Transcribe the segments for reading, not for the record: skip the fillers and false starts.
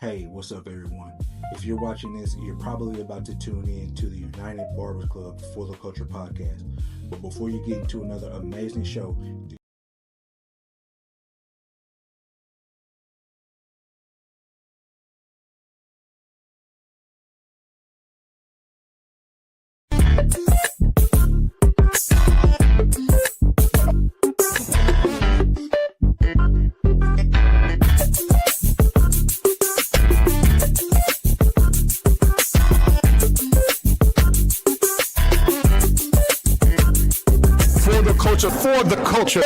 Hey, what's up, everyone? If you're watching this, you're probably about to tune in to the United Barbers Club for the Culture podcast. But before you get into another amazing show, for the culture.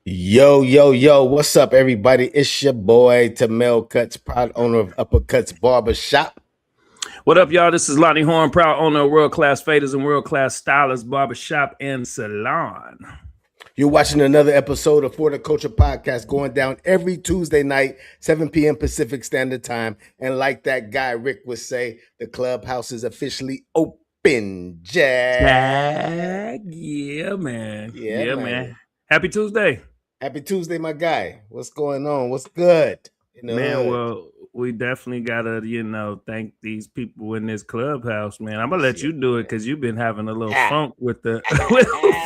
Yo, what's up, everybody? It's your boy, Tamel Cuts, proud owner of Uppercuts Barber Shop. What up, y'all? This is Lonnie Horn, proud owner of World Class Faders and World Class Stylists Barber Shop and Salon. You're watching another episode of For the Culture podcast going down every Tuesday night, 7 p.m. Pacific Standard Time. And like that guy Rick would say, the clubhouse is officially open. Jag. Yeah, man. Yeah, man. Happy Tuesday. Happy Tuesday, my guy. What's going on? What's good? Man, well, we definitely gotta, thank these people in this clubhouse, man. I'm gonna let you do it because you've been having a little funk with the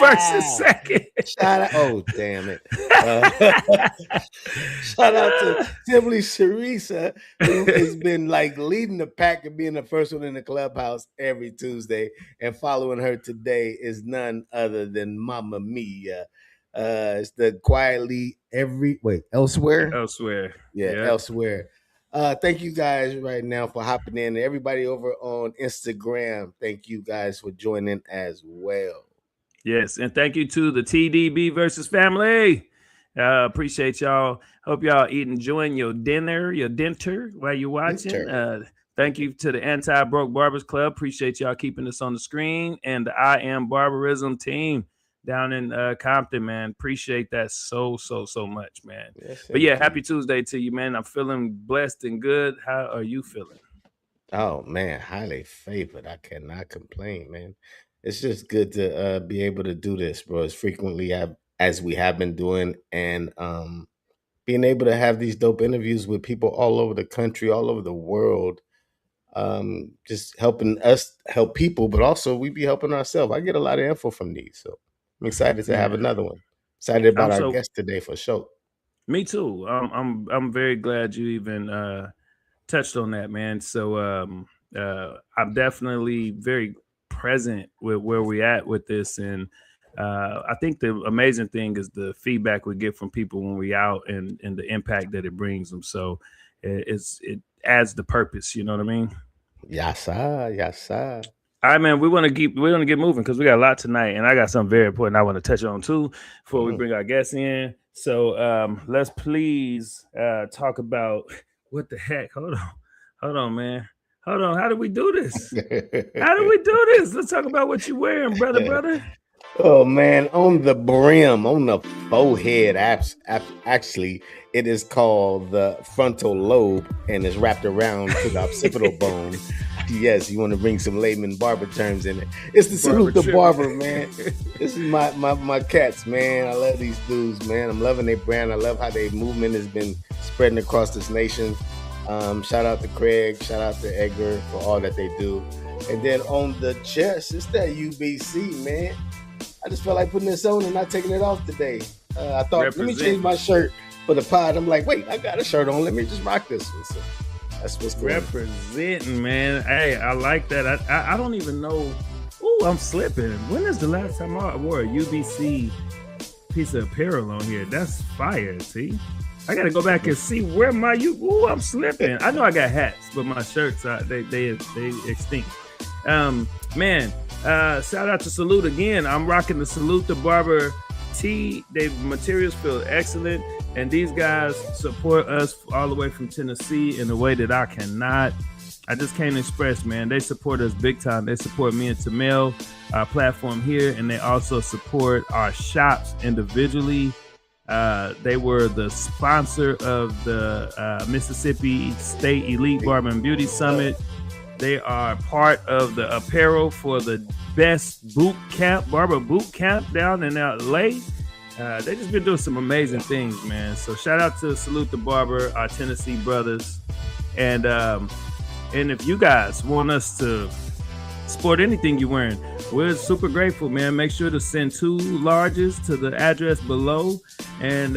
first and second. Shout out! Oh, damn it! Shout out to Timberly Sharisa, who has been like leading the pack and being the first one in the clubhouse every Tuesday. And following her today is none other than Mama Mia. It's the quietly elsewhere. Elsewhere. Thank you guys right now for hopping in. Everybody over on Instagram, thank you guys for joining as well. Yes, and thank you to the TDB versus family. Appreciate y'all. Hope y'all enjoying your dinner while you're watching. Thank you to the Anti-Broke Barbers Club. Appreciate y'all keeping us on the screen. And the I Am Barbarism team down in Compton, man. Appreciate that so much, man. Yes, but yeah, happy Tuesday to you, man. I'm feeling blessed and good. How are you feeling? Oh, man, highly favored. I cannot complain, man. It's just good to be able to do this, bro, as frequently as we have been doing, and being able to have these dope interviews with people all over the country, all over the world, just helping us help people, but also we be helping ourselves. I get a lot of info from these, so I'm excited to have another one. Excited about our guest today for sure. Me too. I'm very glad you even touched on that, man. So I'm definitely very present with where we at with this, and I think the amazing thing is the feedback we get from people when we out and the impact that it brings them. So it adds the purpose. You know what I mean? Yes, sir. All right, man, we're gonna get moving because we got a lot tonight, and I got something very important I want to touch on too before we bring our guests in. So let's please talk about what the heck. Hold on, man. Hold on. How do we do this? Let's talk about what you're wearing, brother. Oh, man, on the brim, on the forehead, actually, it is called the frontal lobe and is wrapped around to the occipital bone. Yes, you want to bring some layman barber terms in it. It's the Salute the Barber, man. This is my cats, man. I love these dudes, man. I'm loving their brand. I love how their movement has been spreading across this nation. Shout out to Craig. Shout out to Edgar for all that they do. And then on the chest, it's that UBC, man. I just felt like putting this on and not taking it off today. I thought, let me change my shirt for the pod. I'm like, wait, I got a shirt on. Let me just rock this one. So that's what's going on. Representing, man. Hey, I like that. I don't even know. Ooh, I'm slipping. When is the last time I wore a UBC piece of apparel on here? That's fire, see? I got to go back and see where ooh, I'm slipping. I know I got hats, but my shirts, they extinct. Man, shout out to Salute again. I'm rocking the Salute the Barber tee. The materials feel excellent, and these guys support us all the way from Tennessee in a way that I cannot. I just can't express, man. They support us big time. They support me and Tamel, our platform here, and they also support our shops individually. They were the sponsor of the Mississippi State Elite Barber and Beauty Summit. They are part of the apparel for the best boot camp, barber boot camp down in LA. They just been doing some amazing things, man. So shout out to Salute the Barber, our Tennessee brothers. And if you guys want us to sport anything you're wearing, we're super grateful, man. Make sure to send 2 larges to the address below, and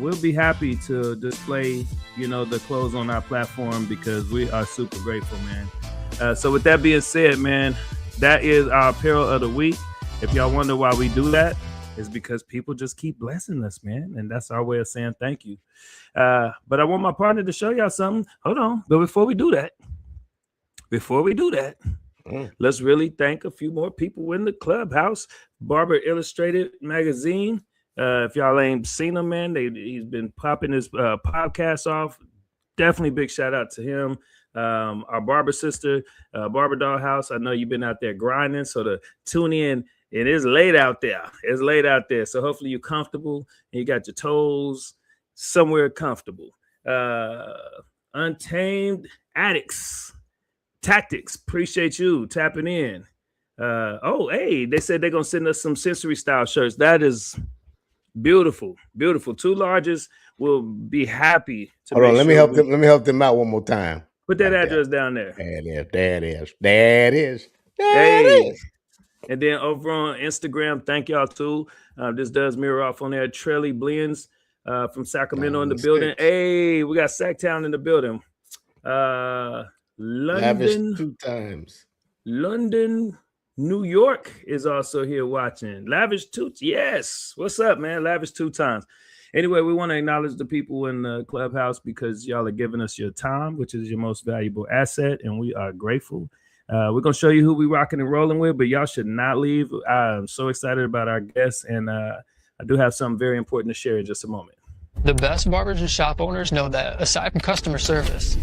we'll be happy to display, the clothes on our platform because we are super grateful, man. So with that being said, man, that is our apparel of the week. If y'all wonder why we do that, it's because people just keep blessing us, man, and that's our way of saying thank you. But I want my partner to show y'all something. Hold on, but before we do that, let's really thank a few more people in the clubhouse. Barber Illustrated magazine. If y'all ain't seen him, man, he's been popping his podcast off. Definitely big shout out to him. Our barber sister, Barber Dollhouse. I know you've been out there grinding, so to tune in. It is late out there. It's late out there. So hopefully you're comfortable and you got your toes somewhere comfortable. Untamed Addicts. Tactics, appreciate you tapping in. Hey, they said they're gonna send us some sensory style shirts. That is beautiful. 2 larges will be happy to. Hold on, let me help them out one more time. Put that address down there. There it is. And then over on Instagram, thank y'all too. This does mirror off on there. Trelly Blends from Sacramento in the building. Hey, we got Sacktown in the building. Lavish 2 times. London, New York is also here watching. Lavish 2. Yes. What's up, man? Lavish 2 times. Anyway, we want to acknowledge the people in the clubhouse because y'all are giving us your time, which is your most valuable asset, and we are grateful. We're going to show you who we rocking and rolling with, but y'all should not leave. I'm so excited about our guests, and I do have something very important to share in just a moment. The best barbers and shop owners know that aside from customer service,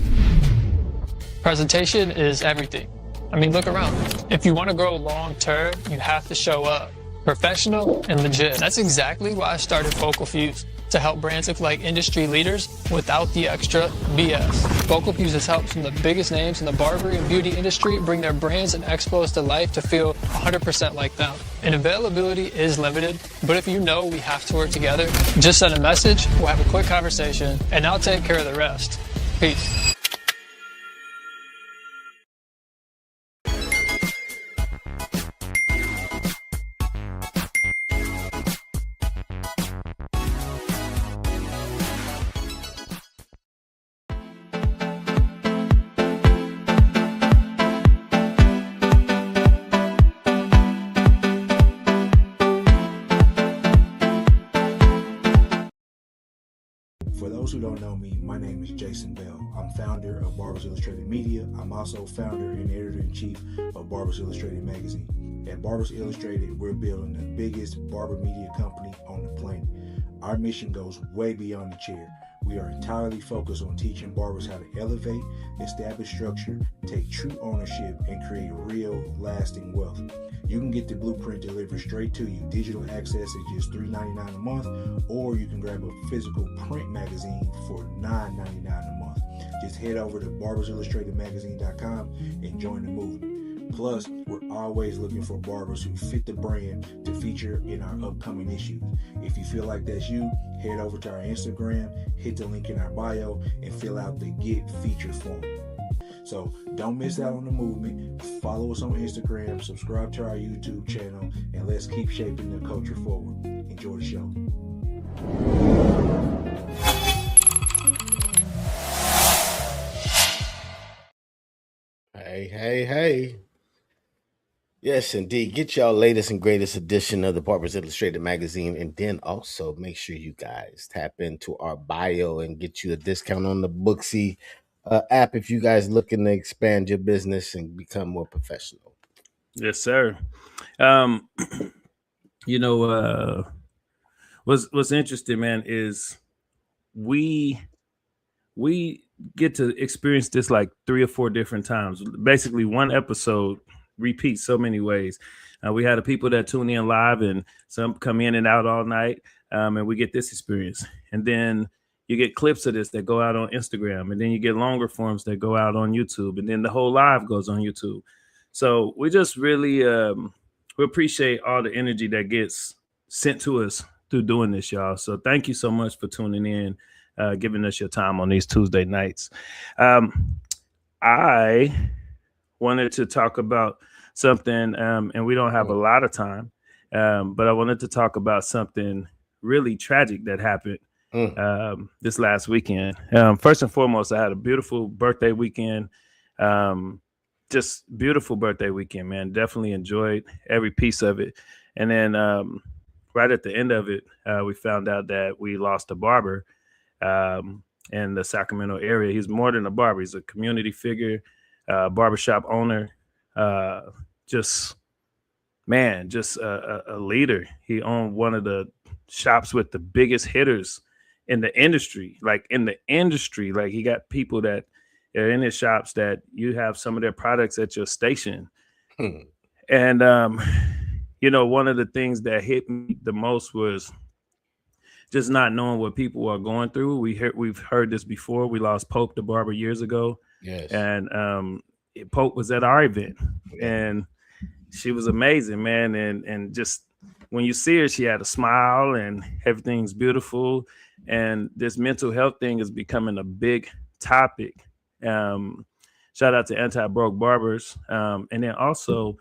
presentation is everything. I mean, look around. If you want to grow long term, you have to show up professional and legit. That's exactly why I started Focal Fuse, to help brands look like industry leaders without the extra BS. Focal Fuse has helped some of the biggest names in the barbery and beauty industry bring their brands and expos to life to feel 100% like them. And availability is limited, but if you know we have to work together, just send a message, we'll have a quick conversation, and I'll take care of the rest. Peace. For those who don't know me, my name is Jason Bell. I'm founder of Barbers Illustrated Media. I'm also founder and editor-in-chief of Barbers Illustrated Magazine. At Barbers Illustrated, we're building the biggest barber media company on the planet. Our mission goes way beyond the chair. We are entirely focused on teaching barbers how to elevate, establish structure, take true ownership, and create real, lasting wealth. You can get the blueprint delivered straight to you, digital access at just $3.99 a month, or you can grab a physical print magazine for $9.99 a month. Just head over to barbersillustratedmagazine.com and join the movement. Plus, we're always looking for barbers who fit the brand to feature in our upcoming issues. If you feel like that's you, head over to our Instagram, hit the link in our bio, and fill out the Get Featured form. So don't miss out on the movement. Follow us on Instagram, subscribe to our YouTube channel, and let's keep shaping the culture forward. Enjoy the show. Hey. Yes, indeed. Get y'all latest and greatest edition of the Barbers Illustrated magazine, and then also make sure you guys tap into our bio and get you a discount on the Booksy app if you guys looking to expand your business and become more professional. Yes, sir. What's interesting, man, is we get to experience this like 3 or 4 different times. Basically, one episode repeats so many ways. We had the people that tune in live, and some come in and out all night, and we get this experience. And then, you get clips of this that go out on Instagram, and then you get longer forms that go out on YouTube, and then the whole live goes on YouTube. So we just really we appreciate all the energy that gets sent to us through doing this, y'all. So thank you so much for tuning in, giving us your time on these Tuesday nights. I wanted to talk about something, and we don't have a lot of time, but I wanted to talk about something really tragic that happened this last weekend. First and foremost, I had a beautiful birthday weekend. Just beautiful birthday weekend, man. Definitely enjoyed every piece of it. And then right at the end of it, we found out that we lost a barber in the Sacramento area. He's more than a barber. He's a community figure, barbershop owner, just a leader. He owned one of the shops with the biggest hitters in the industry. Like he got people that are in his shops that you have some of their products at your station. And one of the things that hit me the most was just not knowing what people are going through. We've heard this before. We lost Pope the barber years ago. Yes. And Pope was at our event, and she was amazing, man. And just when you see her, she had a smile and everything's beautiful. And this mental health thing is becoming a big topic. Shout out to Anti-Broke Barbers. And then also,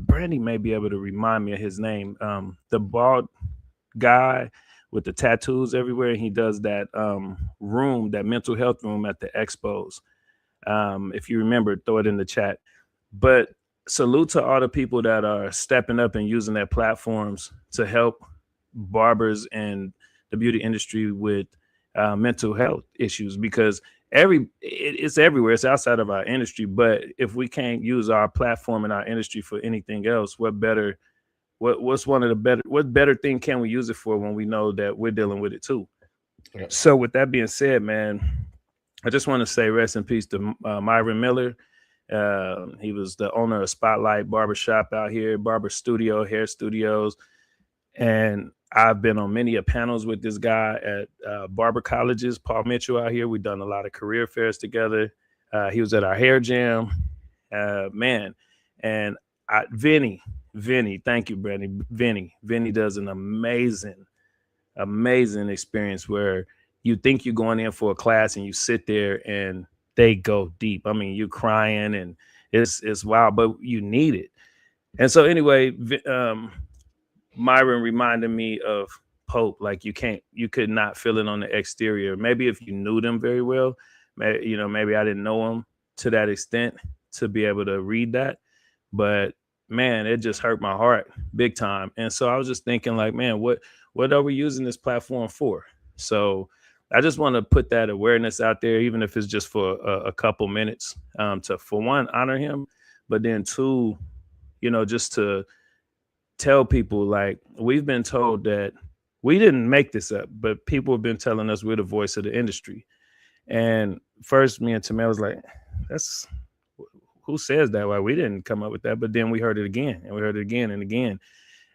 Brandy may be able to remind me of his name. The bald guy with the tattoos everywhere. He does that room, that mental health room at the expos. If you remember, throw it in the chat. But salute to all the people that are stepping up and using their platforms to help barbers and the beauty industry with mental health issues, because it's everywhere. It's outside of our industry. But if we can't use our platform and our industry for anything else, what better thing can we use it for when we know that we're dealing with it too? Yep. So with that being said, man, I just want to say rest in peace to Myron Miller. He was the owner of Spotlight Barbershop out here, barber studio, hair studios. And I've been on many panels with this guy at barber colleges, Paul Mitchell out here. We've done a lot of career fairs together. He was at our hair jam, man. And Vinny, thank you, Brandy. Vinny does an amazing experience where you think you're going in for a class and you sit there and they go deep. I mean, you're crying and it's wild, but you need it. And so anyway, Myron reminded me of Pope. Like you could not feel it on the exterior. Maybe if you knew them very well, maybe I didn't know them to that extent to be able to read that. But man, it just hurt my heart big time. And so I was just thinking like, man, what are we using this platform for? So I just want to put that awareness out there, even if it's just for a couple minutes, to, for one, honor him, but then two, just to tell people, like, we've been told that we didn't make this up, but people have been telling us we're the voice of the industry. And first, me and Tamel was like, that's who says that? Why we didn't come up with that. But then we heard it again and we heard it again and again.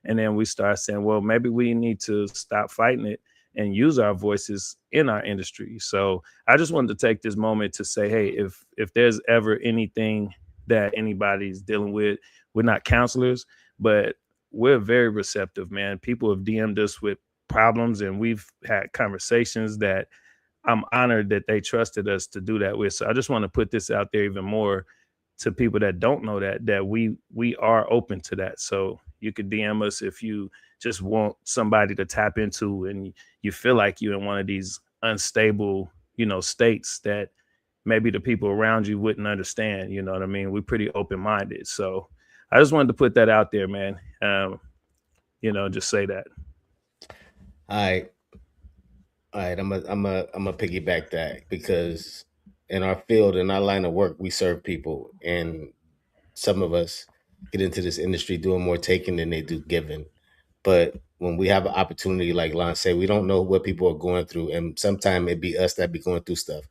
And then we started saying, well, maybe we need to stop fighting it and use our voices in our industry. So I just wanted to take this moment to say, hey, if there's ever anything that anybody's dealing with, we're not counselors, but we're very receptive, man. People have DM'd us with problems and we've had conversations that I'm honored that they trusted us to do that with. So I just want to put this out there even more to people that don't know that we are open to that. So you could DM us if you just want somebody to tap into and you feel like you're in one of these unstable, states that maybe the people around you wouldn't understand. You know what I mean? We're pretty open-minded. So I just wanted to put that out there, man. Just say that. All right. I'm a piggyback that, because in our field, in our line of work, we serve people, and some of us get into this industry doing more taking than they do giving. But when we have an opportunity, like Lon said, we don't know what people are going through, and sometimes it be us that be going through stuff.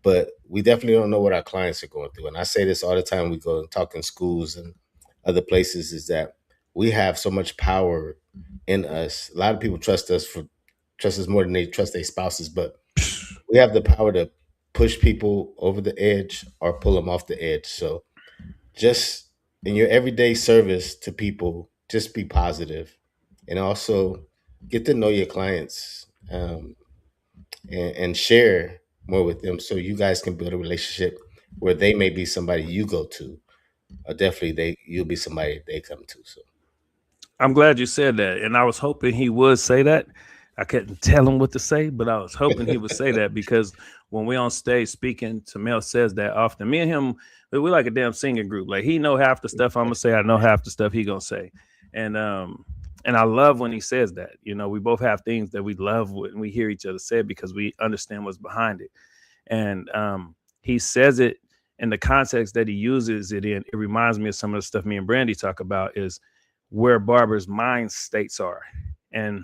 But we definitely don't know what our clients are going through. And I say this all the time. We go and talk in schools and other places, is that we have so much power in us. A lot of people trust us for trust us more than they trust their spouses. But we have the power to push people over the edge or pull them off the edge. So just in your everyday service to people, just be positive, and also get to know your clients, and share more with them, so you guys can build a relationship where they may be somebody you go to, or definitely you'll be somebody they come to. So I'm glad you said that, and I was hoping he would say that. I couldn't tell him what to say, but I was hoping he would say that, because when we on stage speaking, Tamel says that often. Me and him, we like a damn singing group. Like, he know half the stuff I'm gonna say, I know half the stuff he gonna say, and I love when he says that. You know, we both have things that we love when we hear each other say it, because we understand what's behind it, and he says it in the context that he uses it in. It reminds me of some of the stuff me and Brandy talk about, is where barbers' mind states are, and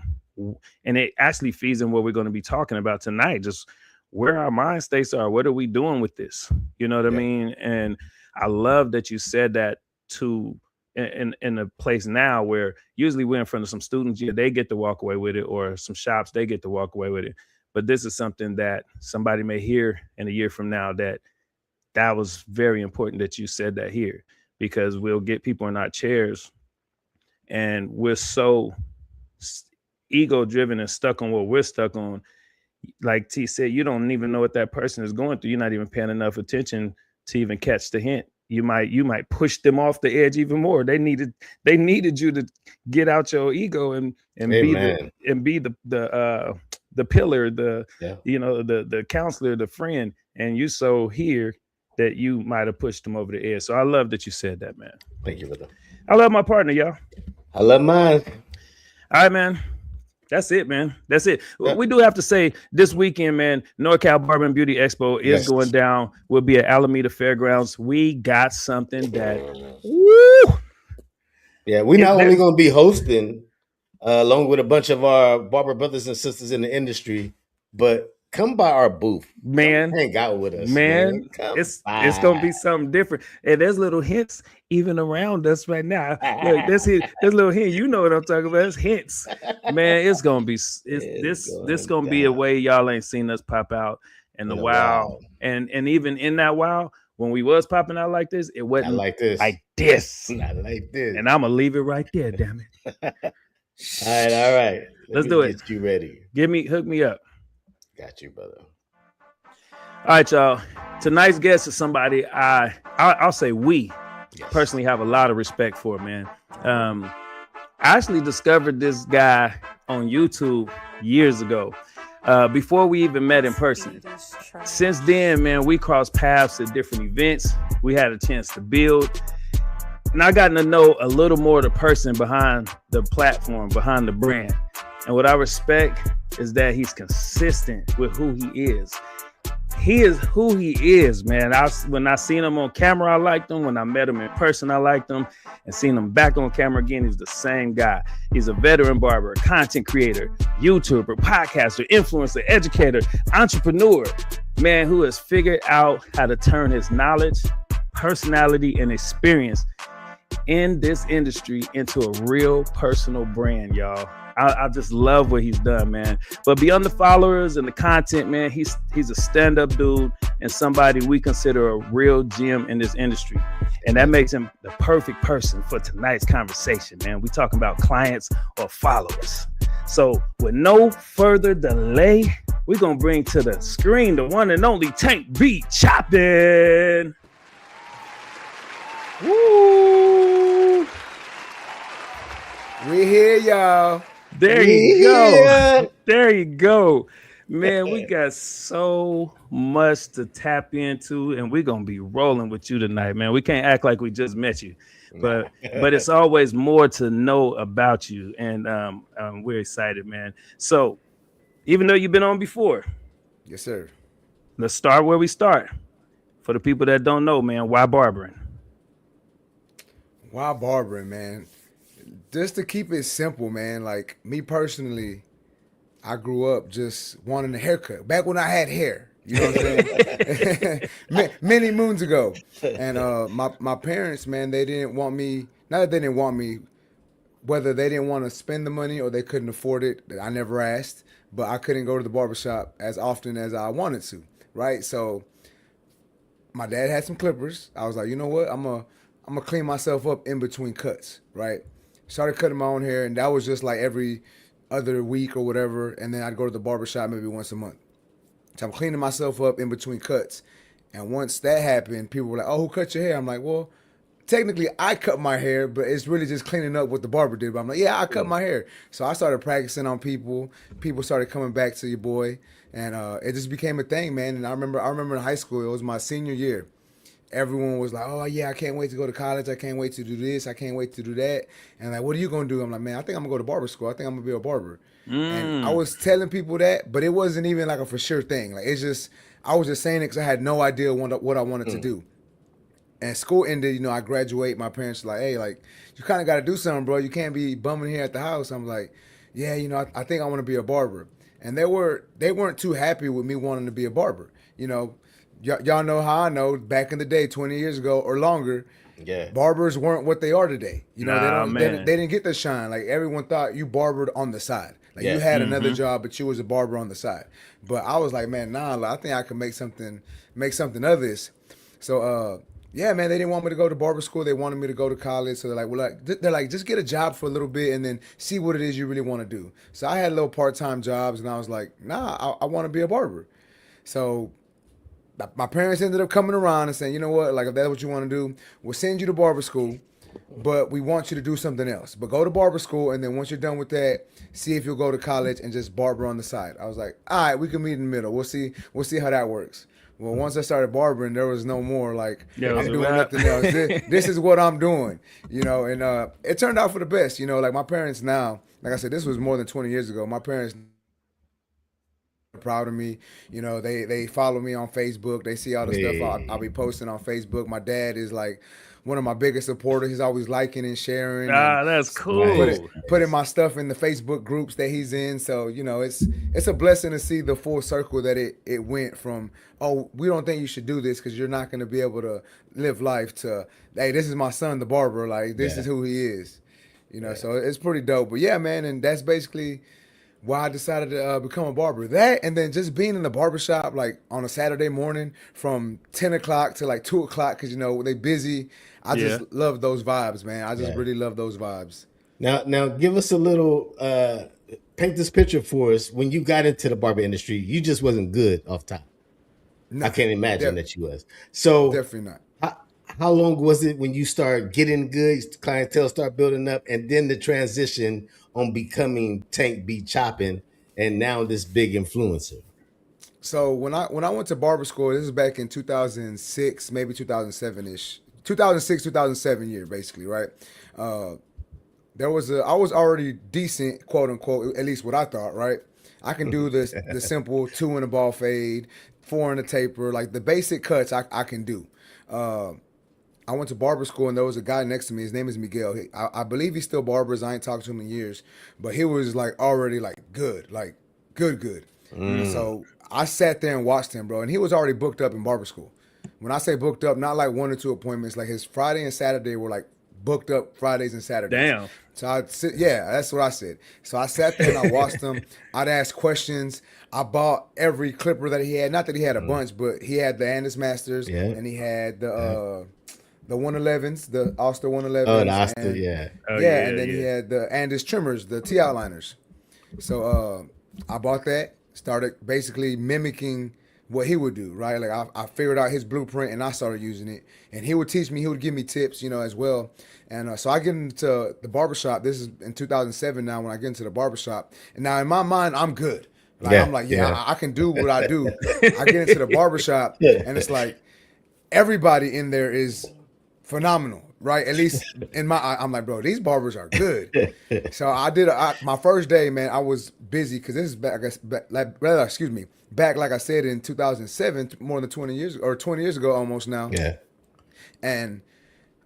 it actually feeds in what we're going to be talking about tonight, just where our mind states are. What are we doing with this? You know what I mean? And I love that you said that to in a place now where usually we're in front of some students, they get to walk away with it, or some shops, they get to walk away with it. But this is something that somebody may hear in a year from now, that was very important that you said that here, because we'll get people in our chairs and we're so ego driven and stuck on what we're stuck on. Like T said, you don't even know what that person is going through. You're not even paying enough attention to even catch the hint. You might push them off the edge even more. They needed you to get out your ego and be the pillar, the counselor, the friend, and you so here that you might have pushed them over the edge. So I love that you said that, man. thank you, brother. I love my partner, y'all. I love mine. All right, man. That's it, man. That's it. We do have to say this weekend, man, NorCal Barber and Beauty Expo is going down. We'll be at Alameda Fairgrounds. We got something that, woo! Yeah, we're not only going to be hosting, along with a bunch of our barber brothers and sisters in the industry, but come by our booth, man. Hang out with us, man. It's gonna be something different, and there's little hints even around us right now. Look, there's little hint. You know what I'm talking about? It's hints, man. It's gonna be this gonna be a way y'all ain't seen us pop out in a while, and even in that while when we was popping out like this, it wasn't like this, not like this, and I'm gonna leave it right there. Damn it! All right. Let's do it. Get you ready. Hook me up. Got you, brother. All right, y'all. Tonight's guest is somebody I'll say we personally have a lot of respect for, man. I actually discovered this guy on YouTube years ago, before we even met in person. Since then, man, we crossed paths at different events. We had a chance to build. And I gotten to know a little more of the person behind the platform, behind the brand. And what I respect is that he's consistent with who he is. He is who he is, man. When I seen him on camera, I liked him. When I met him in person, I liked him. And seeing him back on camera again, he's the same guy. He's a veteran barber, content creator, YouTuber, podcaster, influencer, educator, entrepreneur, man who has figured out how to turn his knowledge, personality, and experience in this industry into a real personal brand, y'all. I just love what he's done, man. But beyond the followers and the content, man, he's a stand-up dude and somebody we consider a real gem in this industry. And that makes him the perfect person for tonight's conversation, man. We talking about clients or followers. So with no further delay, we're going to bring to the screen the one and only Tank B Choppin'. Woo! We here, y'all. There you go. There you go. Man, we got so much to tap into, and we're going to be rolling with you tonight, man. We can't act like we just met you, but it's always more to know about you, and we're excited, man. So even though you've been on before. Yes, sir. Let's start where we start. For the people that don't know, man, why barbering? Why barbering, man? Just to keep it simple, man. Like me personally, I grew up just wanting a haircut. Back when I had hair, you know what I'm saying? Many moons ago. And my parents, man, they didn't want me. Not that they didn't want me, whether they didn't want to spend the money or they couldn't afford it. I never asked. but I couldn't go to the barbershop as often as I wanted to, right? So my dad had some clippers. I was like, you know what? I'm gonna clean myself up in between cuts, right? Started cutting my own hair, and that was just like every other week or whatever. And then I'd go to the barbershop maybe once a month. So I'm cleaning myself up in between cuts. And once that happened, people were like, oh, who cut your hair? I'm like, well, technically I cut my hair, but it's really just cleaning up what the barber did. But I'm like, yeah, I cut my hair. So I started practicing on people. People started coming back to your boy. And it just became a thing, man. And I remember in high school, it was my senior year. Everyone was like, oh, yeah, I can't wait to go to college. I can't wait to do this. I can't wait to do that. And like, what are you going to do? I'm like, man, I think I'm going to go to barber school. I think I'm going to be a barber. And I was telling people that, but it wasn't even like a for sure thing. Like, it's just, I was just saying it because I had no idea what I wanted to do. And school ended, you know, I graduate. My parents were like, hey, like, you kind of got to do something, bro. You can't be bumming here at the house. I'm like, yeah, you know, I think I want to be a barber. And they weren't too happy with me wanting to be a barber. You know, y'all know how I know back in the day, 20 years ago or longer, barbers weren't what they are today. You know, they didn't get the shine. Like, everyone thought you barbered on the side. Like, you had another job, but you was a barber on the side. But I was like, man, nah, like, I think I can make something of this. So, yeah, man, they didn't want me to go to barber school. They wanted me to go to college. So they're like, just get a job for a little bit and then see what it is you really want to do. So I had little part-time jobs, and I was like, nah, I want to be a barber. So my parents ended up coming around and saying, you know what, like, if that's what you want to do, we'll send you to barber school, but we want you to do something else. But go to barber school, and then once you're done with that, see if you'll go to college and just barber on the side. I was like, all right, we can meet in the middle. We'll see how that works. Well, once I started barbering, there was no more like, I'm doing nothing else. This is what I'm doing, you know. And it turned out for the best, you know. Like, my parents now, like I said, this was more than 20 years ago. My parents are proud of me, you know. They follow me on Facebook. They see all the stuff I'll be posting on Facebook. My dad is like one of my biggest supporters. He's always liking and sharing. That's cool. Putting my stuff in the Facebook groups that he's in. So, you know, it's a blessing to see the full circle that it went from, oh, we don't think you should do this because you're not going to be able to live life, to, hey, this is my son, the barber. Like, this is who he is. You know, so it's pretty dope. But yeah, man, and that's basically why I decided to become a barber. That, and then just being in the barbershop, like, on a Saturday morning from 10 o'clock to like 2 o'clock, because, you know, they busy. I just love those vibes, man. I just really love those vibes. Now, give us a little, paint this picture for us. When you got into the barber industry, you just wasn't good off top. No, I can't imagine that you was. So definitely not. How long was it when you start getting good, clientele start building up, and then the transition on becoming Tank B Chopping, and now this big influencer? So when I went to barber school, this is back in 2006, maybe 2007-ish. 2006, 2007 year, basically, right? I was already decent, quote unquote, at least what I thought, right? I can do the simple 2 in a ball fade, 4 in a taper, like the basic cuts I can do. I went to barber school, and there was a guy next to me. His name is Miguel. I believe he's still barbers. I ain't talked to him in years, but he was like already like good, like good. So I sat there and watched him, bro, and he was already booked up in barber school. When I say booked up, not like 1 or 2 appointments, like his Friday and Saturday were like booked up Fridays and Saturdays. Damn. So that's what I said. So I sat there and I watched him. I'd ask questions. I bought every clipper that he had. Not that he had a bunch, but he had the Andis Masters, and he had the 111s, the Oster 111s. Oh, the Oster, and then he had the Andis trimmers, the T outliners. So I bought that, started basically mimicking what he would do, right? Like, I figured out his blueprint, and I started using it. And he would teach me, he would give me tips, you know, as well. And so I get into the barbershop. This is in 2007 now when I get into the barbershop. And now in my mind, I'm good. Like, I'm like, I can do what I do. I get into the barbershop, and it's like everybody in there is phenomenal, right? At least in my eye, I'm like, bro, these barbers are good. So I did my first day, man. I was busy because this is back, back like I said in 2007, more than 20 years ago, almost now. Yeah. And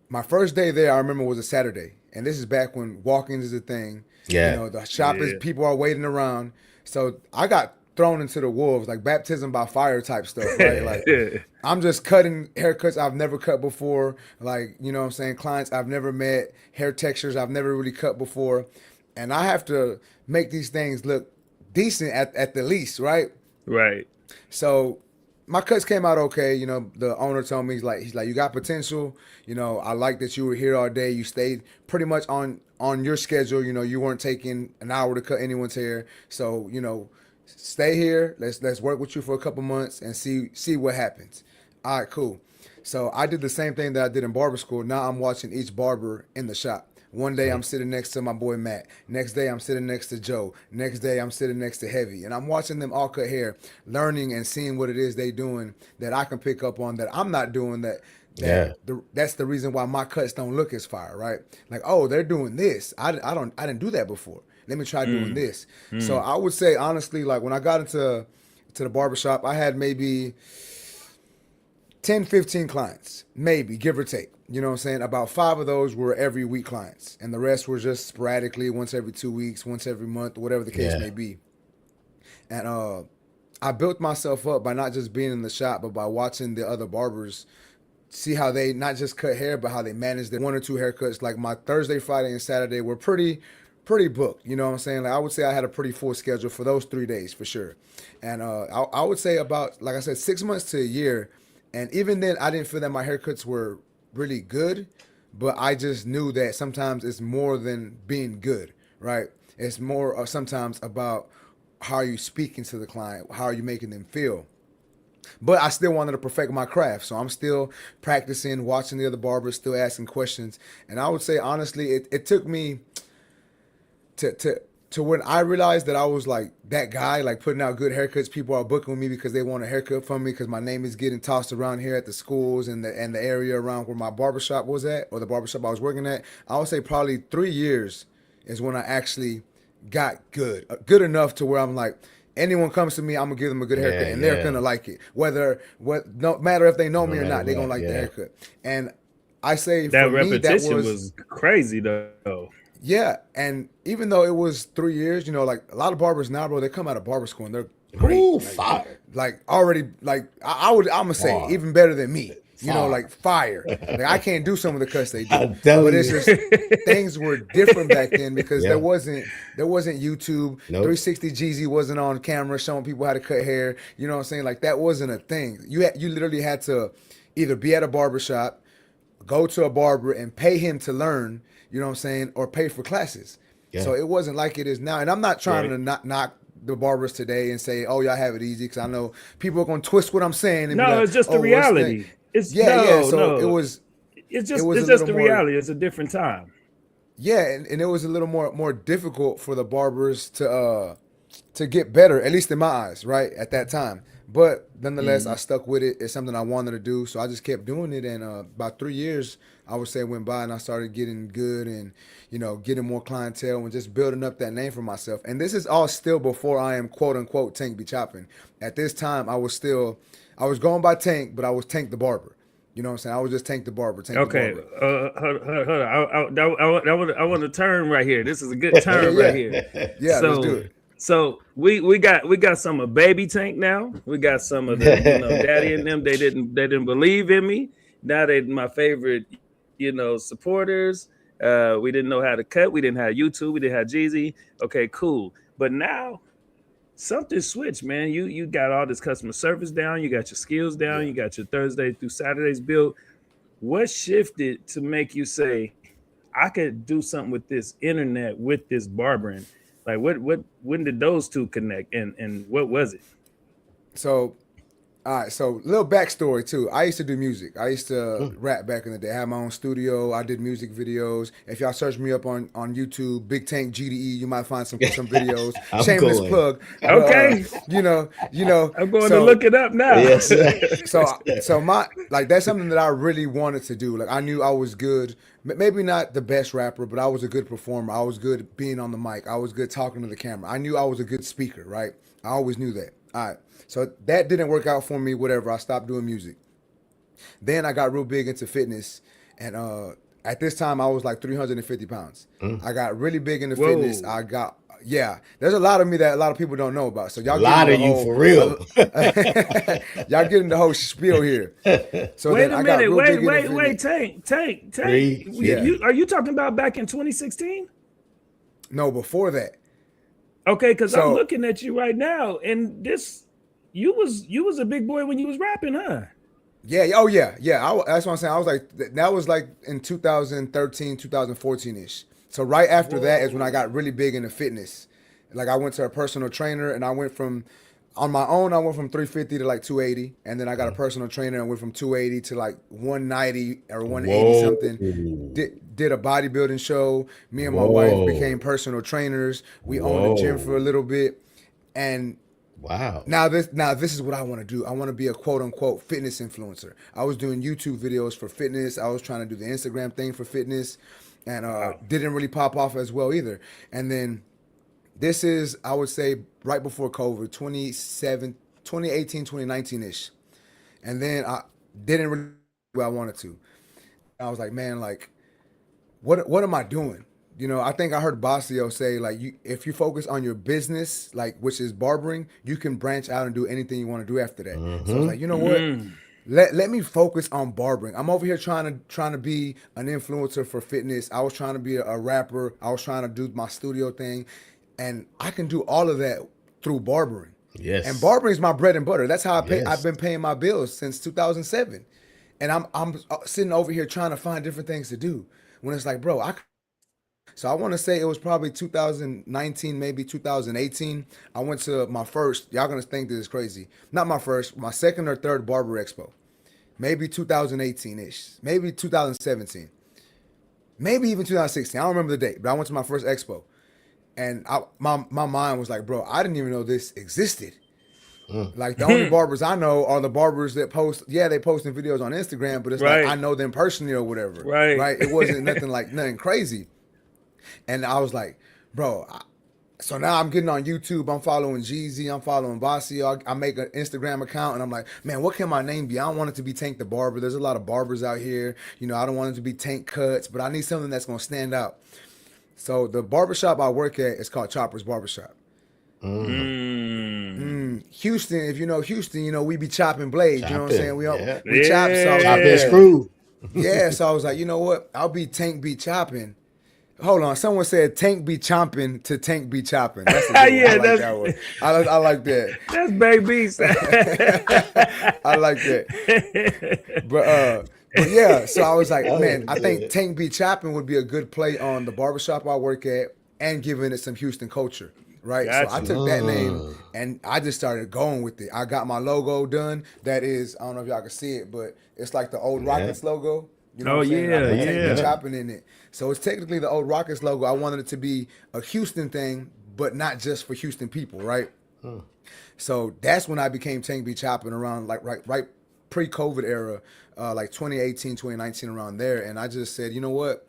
my first day there, I remember, was a Saturday, and this is back when walk-ins is a thing. Yeah. You know, the shop is, people are waiting around. So I got thrown into the wolves, like baptism by fire type stuff, right? Like, I'm just cutting haircuts I've never cut before. Like, you know what I'm saying? Clients I've never met, hair textures I've never really cut before. And I have to make these things look decent at the least, right? Right. So my cuts came out okay. You know, the owner told me he's like you got potential. You know, I like that you were here all day. You stayed pretty much on your schedule. You know, you weren't taking an hour to cut anyone's hair. So you know, stay here. Let's work with you for a couple months and see what happens. All right, cool. So I did the same thing that I did in barber school. Now I'm watching each barber in the shop. One day I'm sitting next to my boy Matt. Next day I'm sitting next to Joe. Next day I'm sitting next to Heavy. And I'm watching them all cut hair, learning and seeing what it is they doing that I can pick up on that I'm not doing that's the reason why my cuts don't look as fire, right? Like, oh, they're doing this. I didn't do that before. Let me try doing this. So I would say honestly, like when I got into the barbershop, I had maybe 10, 15 clients, maybe, give or take. You know what I'm saying? About 5 of those were every week clients. And the rest were just sporadically, once every 2 weeks, once every month, whatever the case may be. And I built myself up by not just being in the shop, but by watching the other barbers see how they not just cut hair, but how they manage their 1 or 2 haircuts. Like my Thursday, Friday, and Saturday were pretty booked. You know what I'm saying? Like I would say I had a pretty full schedule for those 3 days for sure. And I would say about, like I said, 6 months to a year. And even then, I didn't feel that my haircuts were really good, but I just knew that sometimes it's more than being good, right? It's more sometimes about how are you speaking to the client, how are you making them feel. But I still wanted to perfect my craft, so I'm still practicing, watching the other barbers, still asking questions. And I would say, honestly, it took me to when I realized that I was like that guy, like putting out good haircuts. People are booking with me because they want a haircut from me because my name is getting tossed around here at the schools and the area around where my barbershop was at, or the barbershop I was working at. I would say probably 3 years is when I actually got good enough to where I'm like, anyone comes to me, I'm gonna give them a good haircut, and they're gonna like it. No matter if they know me or not, they're gonna like the haircut. And I say that for me, repetition was crazy though. Yeah, and even though it was 3 years, you know, like a lot of barbers now, bro, they come out of barber school and they're great. Ooh, fire. Like already, like I'm gonna say even better than me. You know, like fire. Like I can't do some of the cuts they do, but it's just things were different back then because there wasn't YouTube. 360 Jeezy wasn't on camera showing people how to cut hair. You know what I'm saying? Like that wasn't a thing. You literally had to either be at a barbershop, go to a barber and pay him to learn. You know what I'm saying? Or pay for classes. Yeah. So it wasn't like it is now. And I'm not trying to knock the barbers today and say, oh, y'all have it easy, because I know people are going to twist what I'm saying. And no, be like, it's just the reality. It's So it's just the reality. It's a different time. Yeah, and it was a little more difficult for the barbers to get better, at least in my eyes, right, at that time. But nonetheless, I stuck with it. It's something I wanted to do, so I just kept doing it. And about 3 years, I would say, went by, and I started getting good and, you know, getting more clientele and just building up that name for myself. And this is all still before I am, quote unquote, Tank Be Chopping. At this time, I was going by Tank, but I was Tank the Barber. You know what I'm saying? I was just Tank the Barber. Hold on. I want to turn right here. This is a good turn right here. Yeah, let's do it. So we got some of Baby Tank now. We got some of the Daddy and them. They didn't believe in me. Now they my favorite, supporters. We didn't know how to cut. We didn't have YouTube. We didn't have Jeezy. Okay, cool. But now something switched, man. You got all this customer service down. You got your skills down. You got your Thursday through Saturdays built. What shifted to make you say, I could do something with this internet, with this barbering? Like when did those two connect, and what was it? So, all right. So, little backstory too. I used to do music. I used to rap back in the day. I had my own studio. I did music videos. If y'all search me up on YouTube, Big Tank GDE, you might find some videos. Shameless plug. Okay. I'm going to look it up now. Yes. So my that's something that I really wanted to do. Like I knew I was good. Maybe not the best rapper, but I was a good performer. I was good being on the mic. I was good talking to the camera. I knew I was a good speaker, right? I always knew that. All right. So that didn't work out for me, whatever. I stopped doing music. Then I got real big into fitness. And at this time, I was like 350 pounds. I got really big into fitness. There's a lot of me that a lot of people don't know about. So y'all for real. Y'all getting the whole spiel here. So wait a minute. Wait, Tank. Are you talking about back in 2016? No, before that. Okay, because I'm So looking at you right now, and this you was a big boy when you was rapping, huh? yeah, oh yeah. That's what I'm saying. I was like, that was like in 2013, 2014 ish. So right after that is when I got really big into fitness. Like I went to a personal trainer, and I went from on my own. I went from 350 to like 280, and then I got a personal trainer and went from 280 to like 190 or 180 Whoa. something. Did a bodybuilding show. Me and my wife became Whoa. personal trainers. We owned a gym for a Whoa. little bit, and Wow. now this is what I want to do. I want to be a quote unquote fitness influencer. I was doing YouTube videos for fitness. I was trying to do the Instagram thing for fitness, and didn't really pop off as well either. And then this is, I would say, right before COVID, 2018, 2019 ish. And then I didn't really do what I wanted to. I was like, man, like, what am I doing? You know, I think I heard Basio say, like, if you focus on your business, like, which is barbering, you can branch out and do anything you want to do after that. So I was like, you know what? Let me focus on barbering. I'm over here trying to be an influencer for fitness. I was trying to be a rapper. I was trying to do my studio thing, and I can do all of that through barbering. Yes. And barbering is my bread and butter. That's how I pay. Yes. I've been paying my bills since 2007, and I'm sitting over here trying to find different things to do. When it's like, bro, so I want to say it was probably 2019, maybe 2018. I went to my first, y'all gonna think this is crazy. Not my first, my second or third barber expo. Maybe 2018-ish, maybe 2017, maybe even 2016. I don't remember the date, but I went to my first expo. And my mind was like, bro, I didn't even know this existed. Like the only barbers I know are the barbers that post, they posting videos on Instagram, but it's Right. like I know them personally or whatever. Right. It wasn't nothing crazy. And I was like, bro, so now I'm getting on YouTube. I'm following Jeezy. I'm following Basio. I make an Instagram account, and I'm like, man, what can my name be? I don't want it to be Tank the Barber. There's a lot of barbers out here. You know, I don't want it to be Tank Cuts, but I need something that's going to stand out. So the barbershop I work at is called Chopper's Barbershop. Houston, if you know Houston, you know, we be chopping blades. You know what I'm saying? We chop. So Chop and screw. so I was like, you know what? I'll be Tank be chopping. Hold on, someone said Tank be chomping to Tank be chopping. That's a good one. I like that one. I like that. That's babies. I like that. But yeah, so I was like, man, I think Tank be chopping would be a good play on the barbershop I work at and giving it some Houston culture. Right. Gotcha. So I took that name and I just started going with it. I got my logo done. That is, I don't know if y'all can see it, but it's like the old Rockets logo. You know what I'm saying? I put Tank be chopping in it. So it's technically the old Rockets logo. I wanted it to be a Houston thing, but not just for Houston people, right? So that's when I became Tank be chopping around like right pre-COVID era, like 2018, 2019, around there. And I just said, you know what?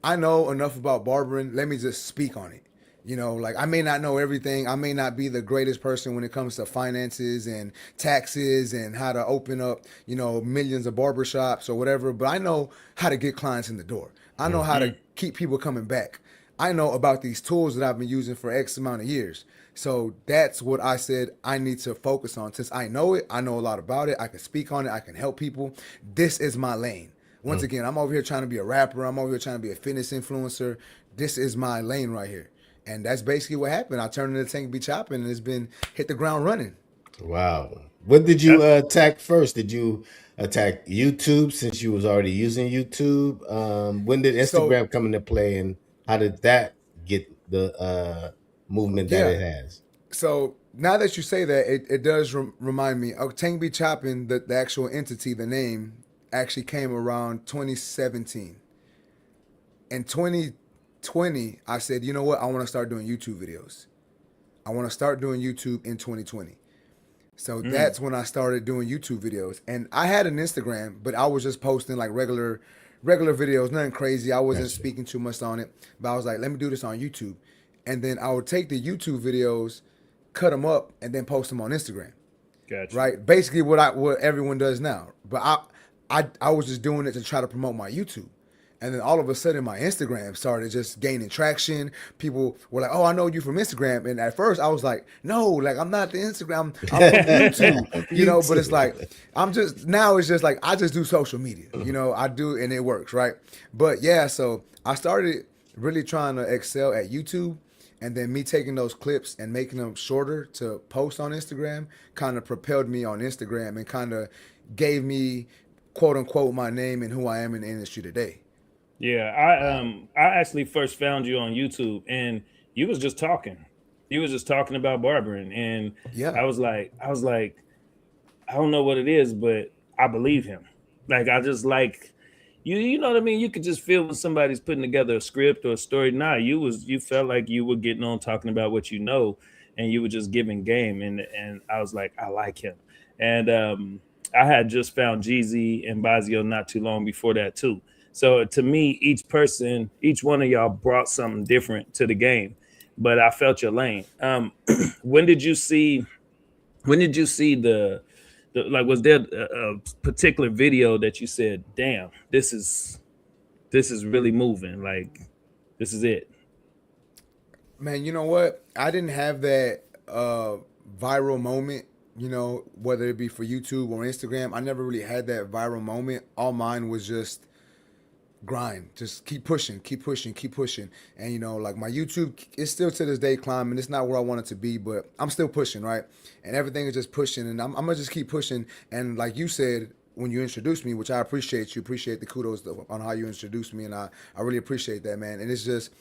I know enough about barbering. Let me just speak on it. You know, like I may not know everything. I may not be the greatest person when it comes to finances and taxes and how to open up, you know, millions of barbershops or whatever. But I know how to get clients in the door. I know how to keep people coming back. I know about these tools that I've been using for X amount of years. So that's what I said I need to focus on. Since I know it, I know a lot about it. I can speak on it. I can help people. This is my lane. Once again, I'm over here trying to be a rapper. I'm over here trying to be a fitness influencer. This is my lane right here. And that's basically what happened. I turned into Tank be chopping, and it's been hit the ground running. Wow. What did you attack first? Did you attack YouTube since you was already using YouTube? When did Instagram come into play, and how did that get the movement that it has? So now that you say that, it does remind me of Tank be chopping. The actual entity, the name, actually came around 2017. In 2020, I said, you know what? I want to start doing YouTube videos. I want to start doing YouTube in 2020. So that's when I started doing YouTube videos. And I had an Instagram, but I was just posting like regular videos, nothing crazy. I wasn't speaking too much on it. But I was like, let me do this on YouTube. And then I would take the YouTube videos, cut them up, and then post them on Instagram. Gotcha. Right? Basically what everyone does now. But I was just doing it to try to promote my YouTube. And then all of a sudden, my Instagram started just gaining traction. People were like, "Oh, I know you from Instagram." And at first, I was like, "No, like I'm not the Instagram. I'm from YouTube." You know, but it's like it's just like I just do social media. You know, I do, and it works, right? But yeah, so I started really trying to excel at YouTube, And then me taking those clips and making them shorter to post on Instagram kind of propelled me on Instagram and kind of gave me, quote unquote, my name and who I am in the industry today. Yeah, I actually first found you on YouTube, and you was just talking. You was just talking about barbering, and Yeah. I was like, I don't know what it is, but I believe him. Like I just like you know what I mean? You could just feel when somebody's putting together a script or a story. Nah, you felt like you were getting on talking about what you know, and you were just giving game, and I was like, I like him. And I had just found Jeezy and Bazio not too long before that too. So to me, each one of y'all brought something different to the game, but I felt your lane. When did you see? When did you see the like? Was there a particular video that you said, "Damn, this is really moving. Like, this is it." Man, you know what? I didn't have that viral moment, whether it be for YouTube or Instagram. I never really had that viral moment. All mine was just grind. Just keep pushing, keep pushing, keep pushing. And, like my YouTube is still to this day climbing. It's not where I want it to be, but I'm still pushing, right? And everything is just pushing. And I'm going to just keep pushing. And like you said, when you introduced me, which I appreciate, you appreciate the kudos on how you introduced me. And I really appreciate that, man. And it's just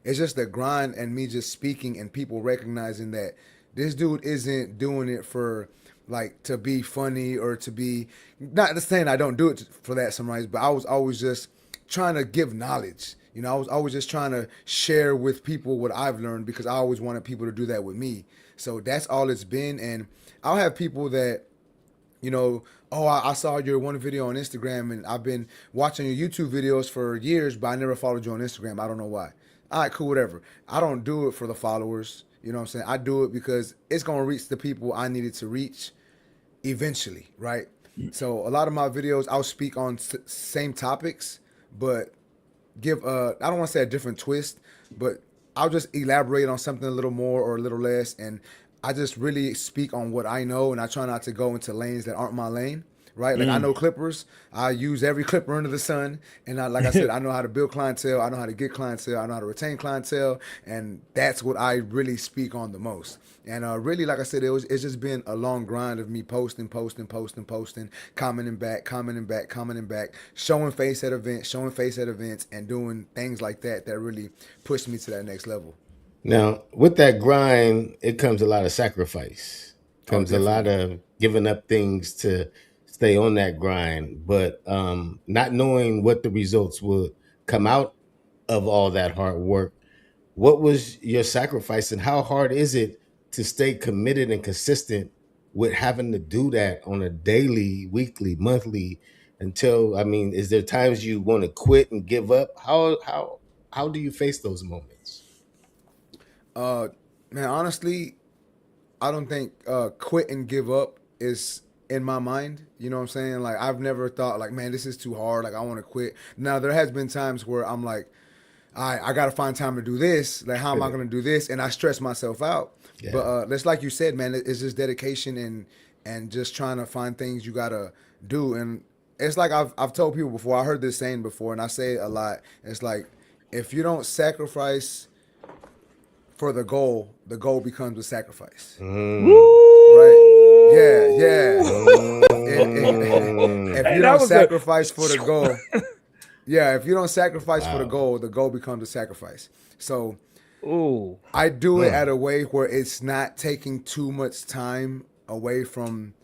the grind and me just speaking and people recognizing that this dude isn't doing it for like to be funny or to be, not saying I don't do it for that sometimes, but I was always just trying to give knowledge. I was always just trying to share with people what I've learned because I always wanted people to do that with me. So that's all it's been. And I'll have people that, oh, I saw your one video on Instagram and I've been watching your YouTube videos for years, but I never followed you on Instagram. I don't know why. All right, cool, whatever. I don't do it for the followers. You know what I'm saying? I do it because it's going to reach the people I needed to reach eventually, right? So a lot of my videos, I'll speak on same topics, but give, I don't want to say a different twist, but I'll just elaborate on something a little more or a little less. And I just really speak on what I know, and I try not to go into lanes that aren't my lane. Right, like I know clippers. I use every clipper under the sun, and like I said, I know how to build clientele. I know how to get clientele. I know how to retain clientele, and that's what I really speak on the most. And really, like I said, it's just been a long grind of me posting, commenting back, showing face at events, and doing things like that that really pushed me to that next level. Now, with that grind, it comes a lot of sacrifice. Comes a lot of giving up things to stay on that grind, but not knowing what the results would come out of all that hard work. What was your sacrifice, and how hard is it to stay committed and consistent with having to do that on a daily, weekly, monthly until, is there times you want to quit and give up? How do you face those moments? Man, honestly, I don't think quit and give up is in my mind. You know what I'm saying? Like, I've never thought like, man, this is too hard. Like, I want to quit. Now, there has been times where I'm like, I got to find time to do this. Like, how am I going to do this? And I stress myself out. Yeah. But that's like you said, man, it's just dedication and just trying to find things you got to do. And it's like I've told people before, I heard this saying before, and I say it a lot. It's like, if you don't sacrifice for the goal becomes a sacrifice. Right? Yeah. If you don't sacrifice for the goal, if you don't sacrifice for the goal becomes a sacrifice. So I do it at a way where it's not taking too much time away from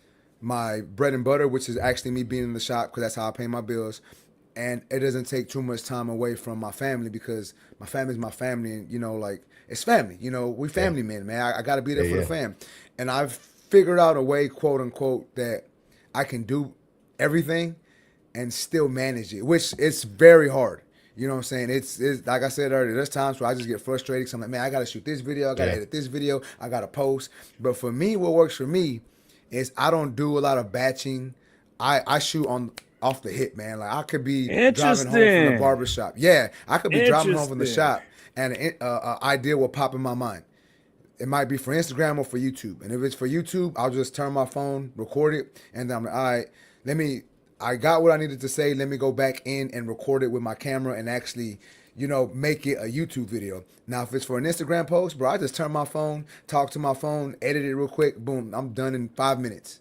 my bread and butter, which is actually me being in the shop because that's how I pay my bills. And it doesn't take too much time away from my family because my family's my family. And, like, it's family. We family men, man. I got to be there for the fam. And I've figured out a way, quote unquote, that I can do everything and still manage it, which it's very hard. You know what I'm saying? It's like I said earlier, there's times where I just get frustrated because I'm like, man, I got to shoot this video. I got to edit this video. I got to post. But for me, what works for me is I don't do a lot of batching. I shoot off the hip, man. Like, I could be driving home from the barbershop. Yeah, I could be driving home from the shop and an idea will pop in my mind. It might be for Instagram or for YouTube. And if it's for YouTube, I'll just turn my phone, record it, and then I'm like, all right, I got what I needed to say. Let me go back in and record it with my camera and actually, make it a YouTube video. Now, if it's for an Instagram post, bro, I just turn my phone, talk to my phone, edit it real quick, boom, I'm done in 5 minutes,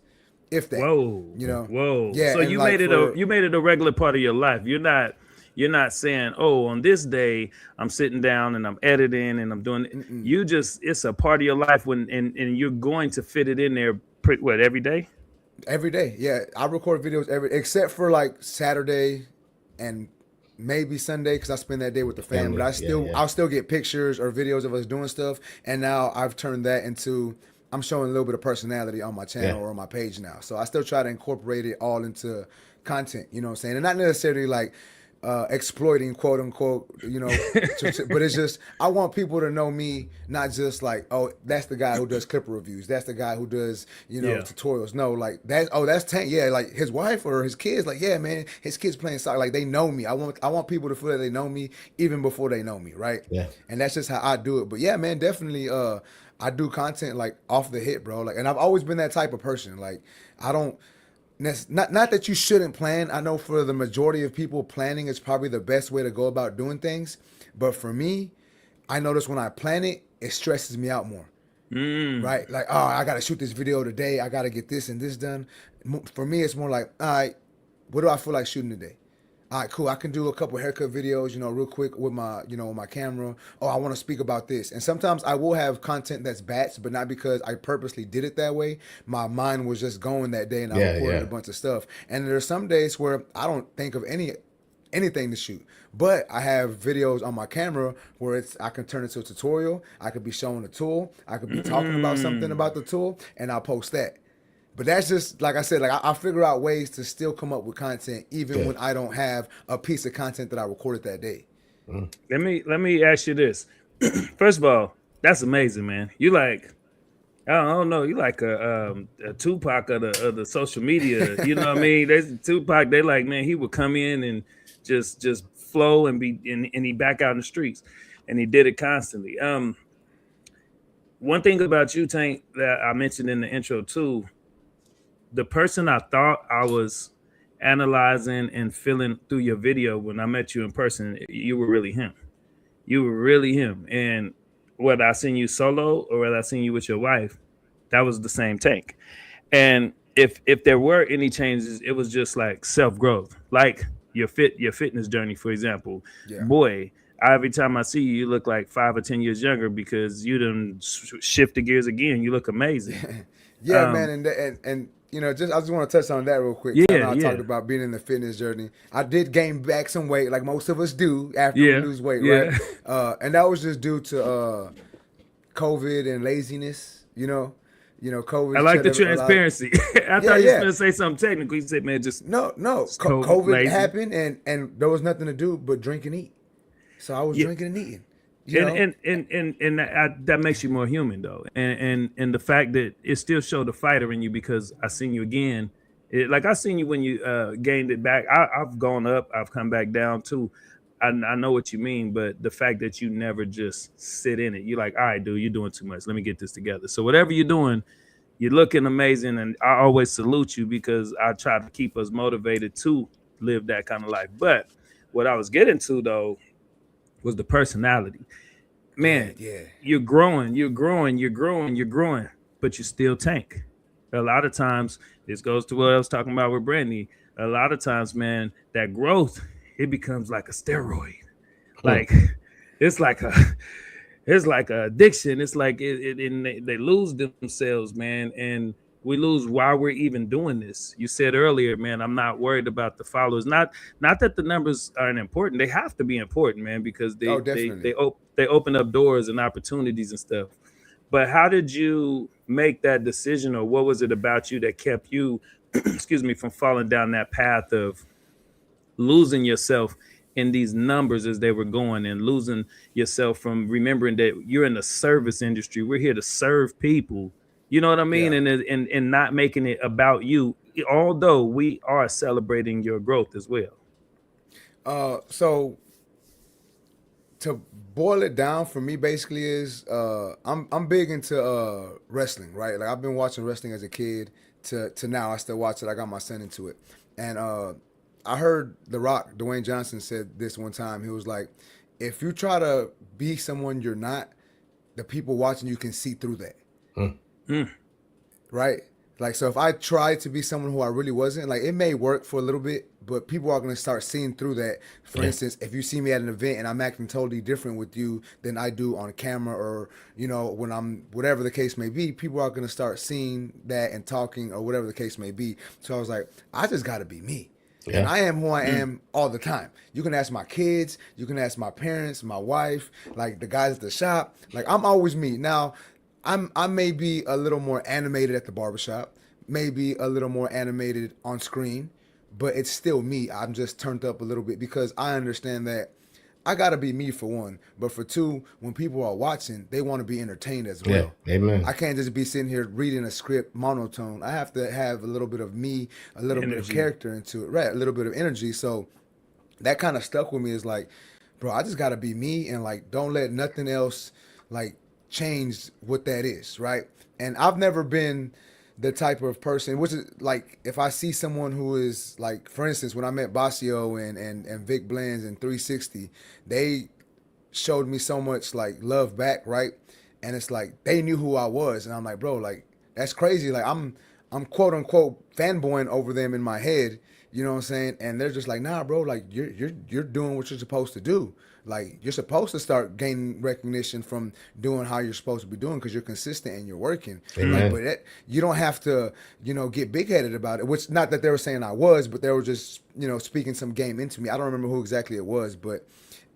if that. Whoa, whoa. Yeah, So and you like made it a regular part of your life. You're not saying, oh, on this day I'm sitting down and I'm editing and I'm doing it. It's a part of your life and you're going to fit it in there every day? every day. Yeah, I record videos except for like Saturday and maybe Sunday because I spend that day with the fam. Family, But yeah. I'll still get pictures or videos of us doing stuff. And now I've turned that into I'm showing a little bit of personality on my channel or on my page now. So I still try to incorporate it all into content. You know what I'm saying? And not necessarily like exploiting, quote unquote, but it's just I want people to know me, not just like, oh, that's the guy who does clipper reviews, that's the guy who does tutorials. No, like that's Tank. Yeah, like his wife or his kids, like, yeah, man, his kids playing soccer, like they know me. I want people to feel that they know me even before they know me, right? Yeah. And that's just how I do it. But yeah, man, definitely I do content like off the hit, bro. Like, and I've always been that type of person. Like, I don't not that you shouldn't plan. I know for the majority of people, planning is probably the best way to go about doing things. But for me, I notice when I plan it, it stresses me out more. Right? Like, oh, I got to shoot this video today. I got to get this and this done. For me, it's more like, all right, what do I feel like shooting today? All right, cool. I can do a couple haircut videos, real quick with my, with my camera. Oh, I want to speak about this. And sometimes I will have content that's batched, but not because I purposely did it that way. My mind was just going that day and I recorded a bunch of stuff. And there's some days where I don't think of anything to shoot, but I have videos on my camera where I can turn it to a tutorial. I could be showing a tool. I could be talking about something about the tool, and I'll post that. But that's just, like I said, like I figure out ways to still come up with content even when I don't have a piece of content that I recorded that day. Let me ask you this. First of all, that's amazing, man. You like, I don't know, you like a Tupac of the social media. You know what I mean? There's Tupac. They like, man, he would come in and just flow and he back out in the streets, and he did it constantly. One thing about you, Tank, that I mentioned in the intro too. The person I thought I was analyzing and feeling through your video when I met you in person, you were really him. You were really him. And whether I seen you solo or whether I seen you with your wife, that was the same Tank. And if there were any changes, it was just like self-growth, like your fitness journey, for example. Yeah. Boy, every time I see you, you look like 5 or 10 years younger because you done shift the gears again. You look amazing. Yeah, man, and I just want to touch on that real quick. I talked about being in the fitness journey. I did gain back some weight, like most of us do after we lose weight, right? And that was just due to COVID and laziness. COVID. I like the transparency. I thought you were going to say something technical. You said, man, just no. COVID happened, and there was nothing to do but drink and eat. So I was drinking and eating. And that makes you more human, though, and the fact that it still showed the fighter in you, because I seen you again, like I seen you when you gained it back. I've gone up, I've come back down too. I know what you mean, but the fact that you never just sit in it, you're like, all right, dude, you're doing too much. Let me get this together. So whatever you're doing, you're looking amazing, and I always salute you because I try to keep us motivated to live that kind of life. But what I was getting to though was the personality. Man, you're growing, but you still Tank. A lot of times, this goes to what I was talking about with Brandy. A lot of times, man, that growth, it becomes like a steroid. Like it's like a addiction. It's like they lose themselves, man, and we lose why we're even doing this. You said earlier, man, I'm not worried about the followers. Not that the numbers aren't important. They have to be important, man, because they open up doors and opportunities and stuff. But how did you make that decision, or what was it about you that kept you, from falling down that path of losing yourself in these numbers as they were going, and losing yourself from remembering that you're in the service industry. We're here to serve people. You know what I mean? Yeah. And not making it about you, although we are celebrating your growth as well. So to boil it down for me, basically is I'm big into wrestling, right? Like I've been watching wrestling as a kid to now. I still watch it. I got my son into it, and I heard The Rock, Dwayne Johnson, said this one time. He was like, if you try to be someone you're not, the people watching you can see through that. Right? Like, so if I tried to be someone who I really wasn't, like, it may work for a little bit, but people are going to start seeing through that. For instance, if you see me at an event and I'm acting totally different with you than I do on camera, or, you know, when I'm, whatever the case may be, people are going to start seeing that and talking, or whatever the case may be. So I was like, I just got to be me. And I am who I am all the time. You can ask my kids, you can ask my parents, my wife, like the guys at the shop. Like, I'm always me. Now, I may be a little more animated at the barbershop, maybe a little more animated on screen, but it's still me. I'm just turned up a little bit because I understand that I gotta be me for one, but for two, when people are watching, they want to be entertained as well. Yeah, amen. I can't just be sitting here reading a script monotone. I have to have a little bit of me, a little bit of character into it, right? A little bit of energy. So that kind of stuck with me. Is like, bro, I just gotta be me, and like, don't let nothing else like change what that is, right? And I've never been the type of person, which is like, if I see someone who is like, for instance, when I met Basio and Vic Blends and 360, they showed me so much like love back, right? And it's like they knew who I was, and I'm like, bro, like, that's crazy. Like, I'm quote unquote fanboying over them in my head, you know what I'm saying? And they're just like, nah, bro, like, you're doing what you're supposed to do. Like, you're supposed to start gaining recognition from doing how you're supposed to be doing, because you're consistent and you're working. Like, but you don't have to, you know, get big headed about it. Which, not that they were saying I was, but they were just, you know, speaking some game into me. I don't remember who exactly it was, but,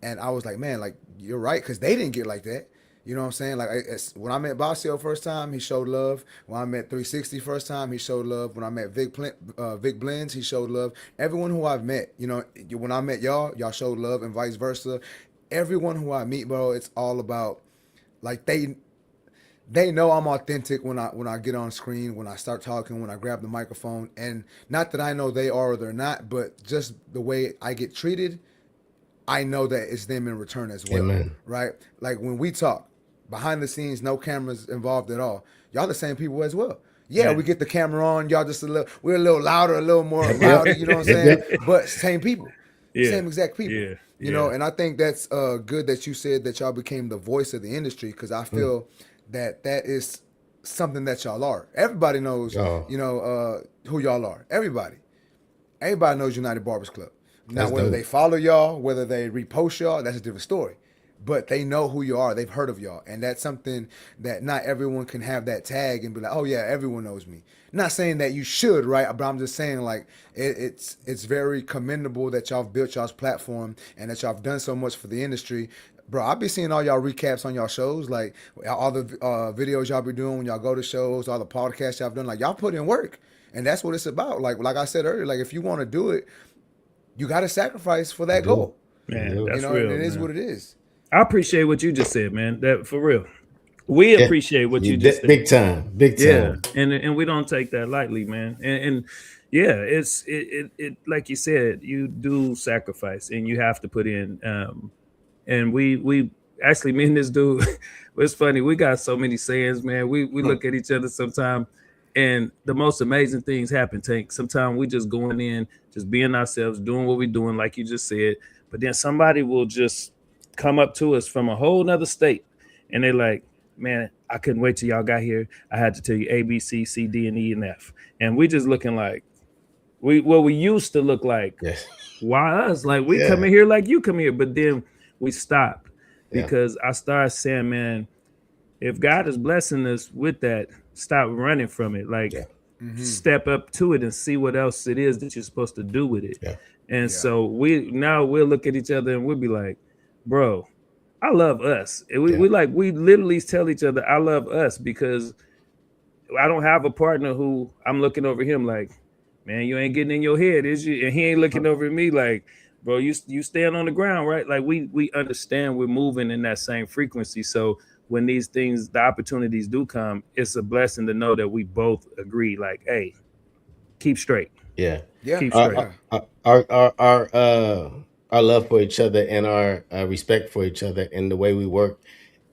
and I was like, man, like, you're right, because they didn't get like that. You know what I'm saying? Like, when I met Basio first time, he showed love. When I met 360 first time, he showed love. When I met Vic Blends, he showed love. Everyone who I've met, you know, when I met y'all showed love, and vice versa. Everyone who I meet, bro, it's all about, like, they know I'm authentic when I get on screen, when I start talking, when I grab the microphone. And not that I know they are or they're not, but just the way I get treated, I know that it's them in return as well. Amen. Right? Like, when we talk behind the scenes, no cameras involved at all, y'all the same people as well. Yeah, we get the camera on, y'all just we're a little louder, a little more louder, you know what I'm saying? But same people. Same exact people. You know, and I think that's good that you said that y'all became the voice of the industry, because I feel that is something that y'all are. Everybody knows, you know, who y'all are. Everybody knows United Barbers Club. Now, whether they follow y'all, whether they repost y'all, that's a different story. But they know who you are. They've heard of y'all. And that's something that not everyone can have that tag and be like, oh, yeah, everyone knows me. Not saying that you should, right? But I'm just saying, like, it's very commendable that y'all have built y'all's platform and that y'all have done so much for the industry. Bro, I be seeing all y'all recaps on y'all shows, like all the videos y'all be doing when y'all go to shows, all the podcasts y'all have done. Like, y'all put in work. And that's what it's about. Like I said earlier, like, if you want to do it, you got to sacrifice for that goal. Man, that's you know, real. It is what it is. I appreciate what you just said, man. That for real. We appreciate what you just said. Big time. Yeah, and we don't take that lightly, man. And yeah, it's like you said, you do sacrifice and you have to put in. And we actually, me and this dude, it's funny. We got so many sayings, man. We look at each other sometimes, and the most amazing things happen. Tank. Sometimes we just going in, just being ourselves, doing what we're doing, like you just said. But then somebody will just come up to us from a whole nother state, and they're like, man, I couldn't wait till y'all got here. I had to tell you A, B, C, C, D, and E, and F. And we just looking like we used to look like. Yes. Why us? Like, we come in here like you come here. But then we stopped because I started saying, man, if God is blessing us with that, stop running from it. Like, step up to it and see what else it is that you're supposed to do with it. Yeah. And so we'll look at each other and we'll be like, bro, I love us. And we literally tell each other, I love us, because I don't have a partner who I'm looking over him like, man, you ain't getting in your head, is you? And he ain't looking over at me like, bro, you stand on the ground, right? Like, we understand we're moving in that same frequency. So when these things, the opportunities do come, it's a blessing to know that we both agree, like, hey, keep straight. Yeah. Keep straight. Our love for each other and our respect for each other and the way we work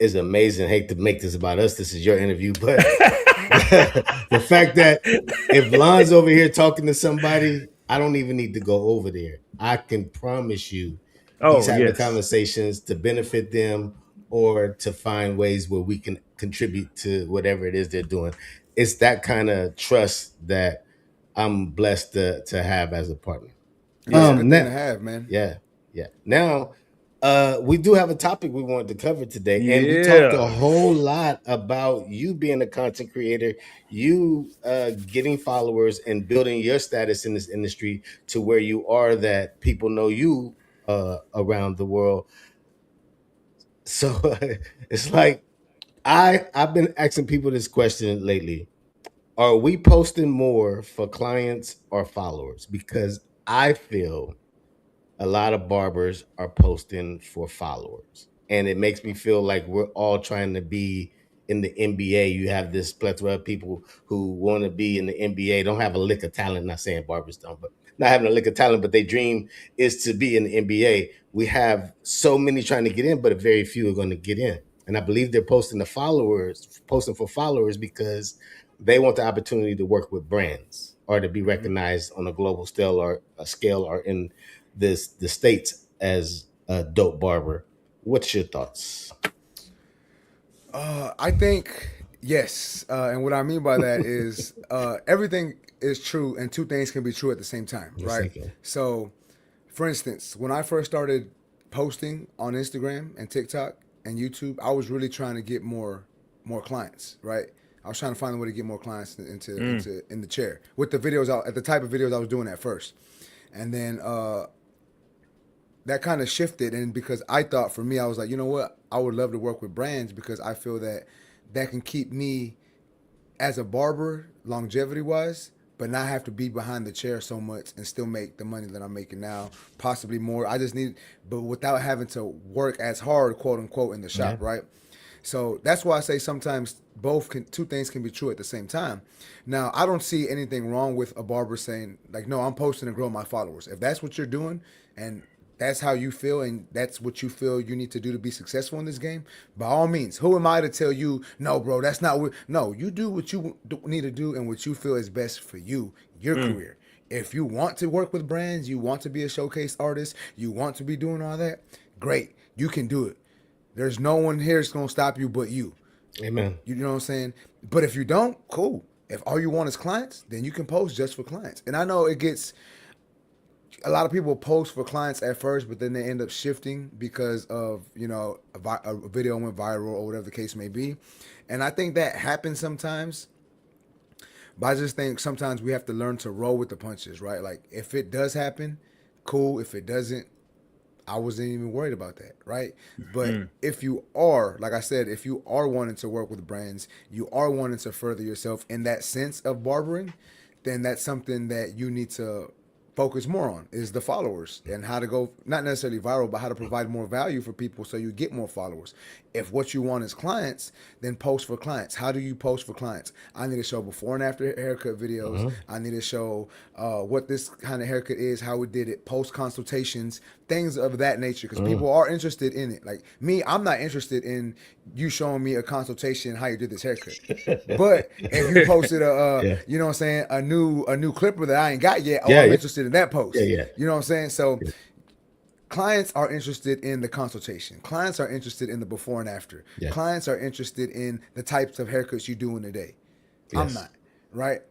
is amazing. I hate to make this about us. This is your interview, but the fact that if Lon's over here talking to somebody, I don't even need to go over there. I can promise you He's Oh having the yes. conversations to benefit them or to find ways where we can contribute to whatever it is they're doing. It's that kind of trust that I'm blessed to have as a partner. And that's a good thing Now, to have, man. yeah, yeah. Now, we do have a topic we wanted to cover today, and we talked a Yeah. whole lot about you being a content creator, you getting followers and building your status in this industry to where you are that people know you around the world. So it's like I've been asking people this question lately. Are we posting more for clients or followers? Because I feel a lot of barbers are posting for followers. And it makes me feel like we're all trying to be in the NBA. You have this plethora of people who want to be in the NBA, don't have a lick of talent. Not saying barbers don't, but not having a lick of talent, but their dream is to be in the NBA. We have so many trying to get in, but very few are going to get in. And I believe they're posting posting for followers because they want the opportunity to work with brands or to be recognized on a global scale or in the states as a dope barber. What's your thoughts? I think yes, and what I mean by that is everything is true, and two things can be true at the same time, Yes, right? I can. So, for instance, when I first started posting on Instagram and TikTok and YouTube, I was really trying to get more clients, right? I was trying to find a way to get more clients into in the chair with the videos at the type of videos I was doing at first, and then that kind of shifted. And because I thought for me, I was like, you know what, I would love to work with brands because I feel that that can keep me as a barber longevity wise, but not have to be behind the chair so much and still make the money that I'm making now, possibly more. I just need, but without having to work as hard, quote unquote, in the shop, Yeah. right? So that's why I say sometimes two things can be true at the same time. Now, I don't see anything wrong with a barber saying like, no, I'm posting to grow my followers. If that's what you're doing and that's how you feel and that's what you feel you need to do to be successful in this game, by all means. Who am I to tell you, no, bro, that's not what, no, you do what you need to do and what you feel is best for you, your career. If you want to work with brands, you want to be a showcase artist, you want to be doing all that, great, you can do it. There's no one here that's gonna stop you but you. Amen. You know what I'm saying? But if you don't, cool. If all you want is clients, then you can post just for clients. And I know it gets a lot of people post for clients at first, but then they end up shifting because of a video went viral or whatever the case may be. And I think that happens sometimes. But I just think sometimes we have to learn to roll with the punches, right? Like if it does happen, cool. If it doesn't, I wasn't even worried about that, right? But if you are, like I said, if you are wanting to work with brands, you are wanting to further yourself in that sense of barbering, then that's something that you need to focus more on is the followers and how to go, not necessarily viral, but how to provide more value for people so you get more followers. If what you want is clients, then post for clients. How do you post for clients? I need to show before and after haircut videos. I need to show what this kind of haircut is, how we did it, post consultations, things of that nature, because people are interested in it. Like me, I'm not interested in you showing me a consultation how you did this haircut. But if you posted Yeah. you know what I'm saying, a new clipper that I ain't got yet, Yeah, I'm yeah. interested in that post. Yeah, yeah. You know what I'm saying? So clients are interested in the consultation. Clients are interested in the before and after. Yeah. Clients are interested in the types of haircuts you do in a day. I'm Yes. not, right?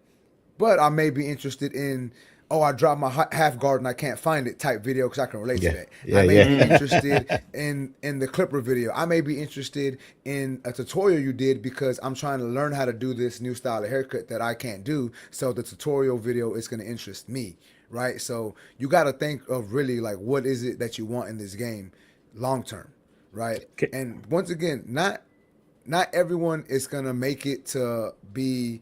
But I may be interested in, oh, I dropped my half guard and I can't find it type video because I can relate Yeah. to that. Yeah, I may yeah. be interested in the clipper video. I may be interested in a tutorial you did because I'm trying to learn how to do this new style of haircut that I can't do. So the tutorial video is going to interest me, right? So you got to think of really like what is it that you want in this game long term, right? Okay. And once again, not everyone is going to make it to be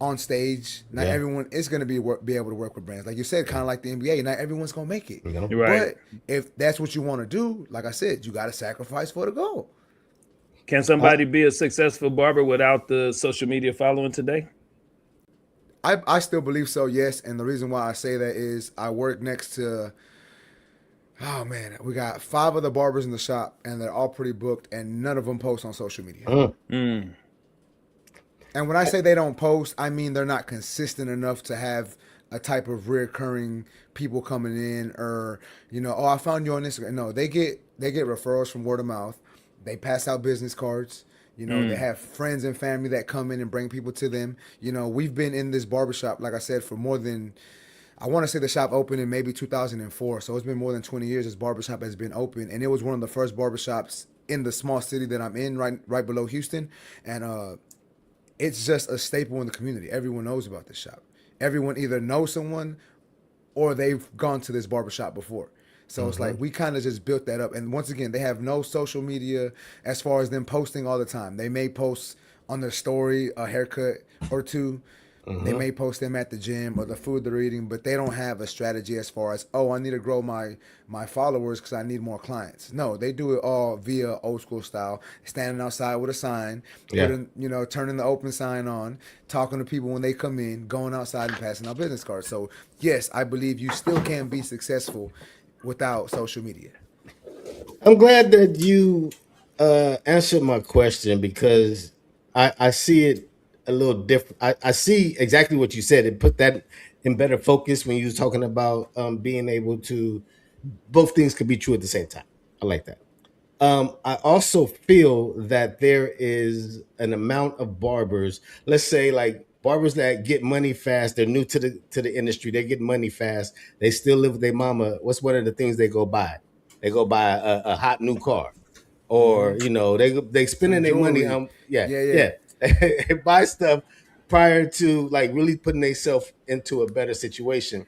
on stage. Not Yeah. everyone is going to be able to work with brands. Like you said, kind of like the NBA, not everyone's going to make it. You know? Right. But if that's what you want to do, like I said, you got to sacrifice for the goal. Can somebody be a successful barber without the social media following today? I still believe so, yes. And the reason why I say that is I work next to, oh man, we got 5 of the barbers in the shop and they're all pretty booked and none of them post on social media. And when I say they don't post, I mean they're not consistent enough to have a type of reoccurring people coming in, or oh, I found you on Instagram. No, they get referrals from word of mouth. They pass out business cards. They have friends and family that come in and bring people to them. We've been in this barbershop, like I said, for more than, I want to say the shop opened in maybe 2004. So it's been more than 20 years this barbershop has been open. And it was one of the first barbershops in the small city that I'm in, right below Houston. And it's just a staple in the community. Everyone knows about this shop. Everyone either knows someone or they've gone to this barbershop before. So it's like we kind of just built that up. And once again, they have no social media as far as them posting all the time. They may post on their story a haircut or two. They may post them at the gym or the food they're eating, but they don't have a strategy as far as, oh, I need to grow my followers because I need more clients. No, they do it all via old school style, standing outside with a sign, turning the open sign on, talking to people when they come in, going outside and passing out business cards. So yes, I believe you still can be successful without social media. I'm glad that you answered my question, because I see it a little different. I see exactly what you said. It put that in better focus when you was talking about being able to, both things could be true at the same time. I like that. I also feel that there is an amount of barbers, let's say like barbers that get money fast. They're new to the industry. They get money fast. They still live with their mama. What's one of the things they go buy? They go buy a hot new car, or they spending Some their money jewelry. on yeah Yeah, yeah. yeah they buy stuff prior to like really putting themselves into a better situation.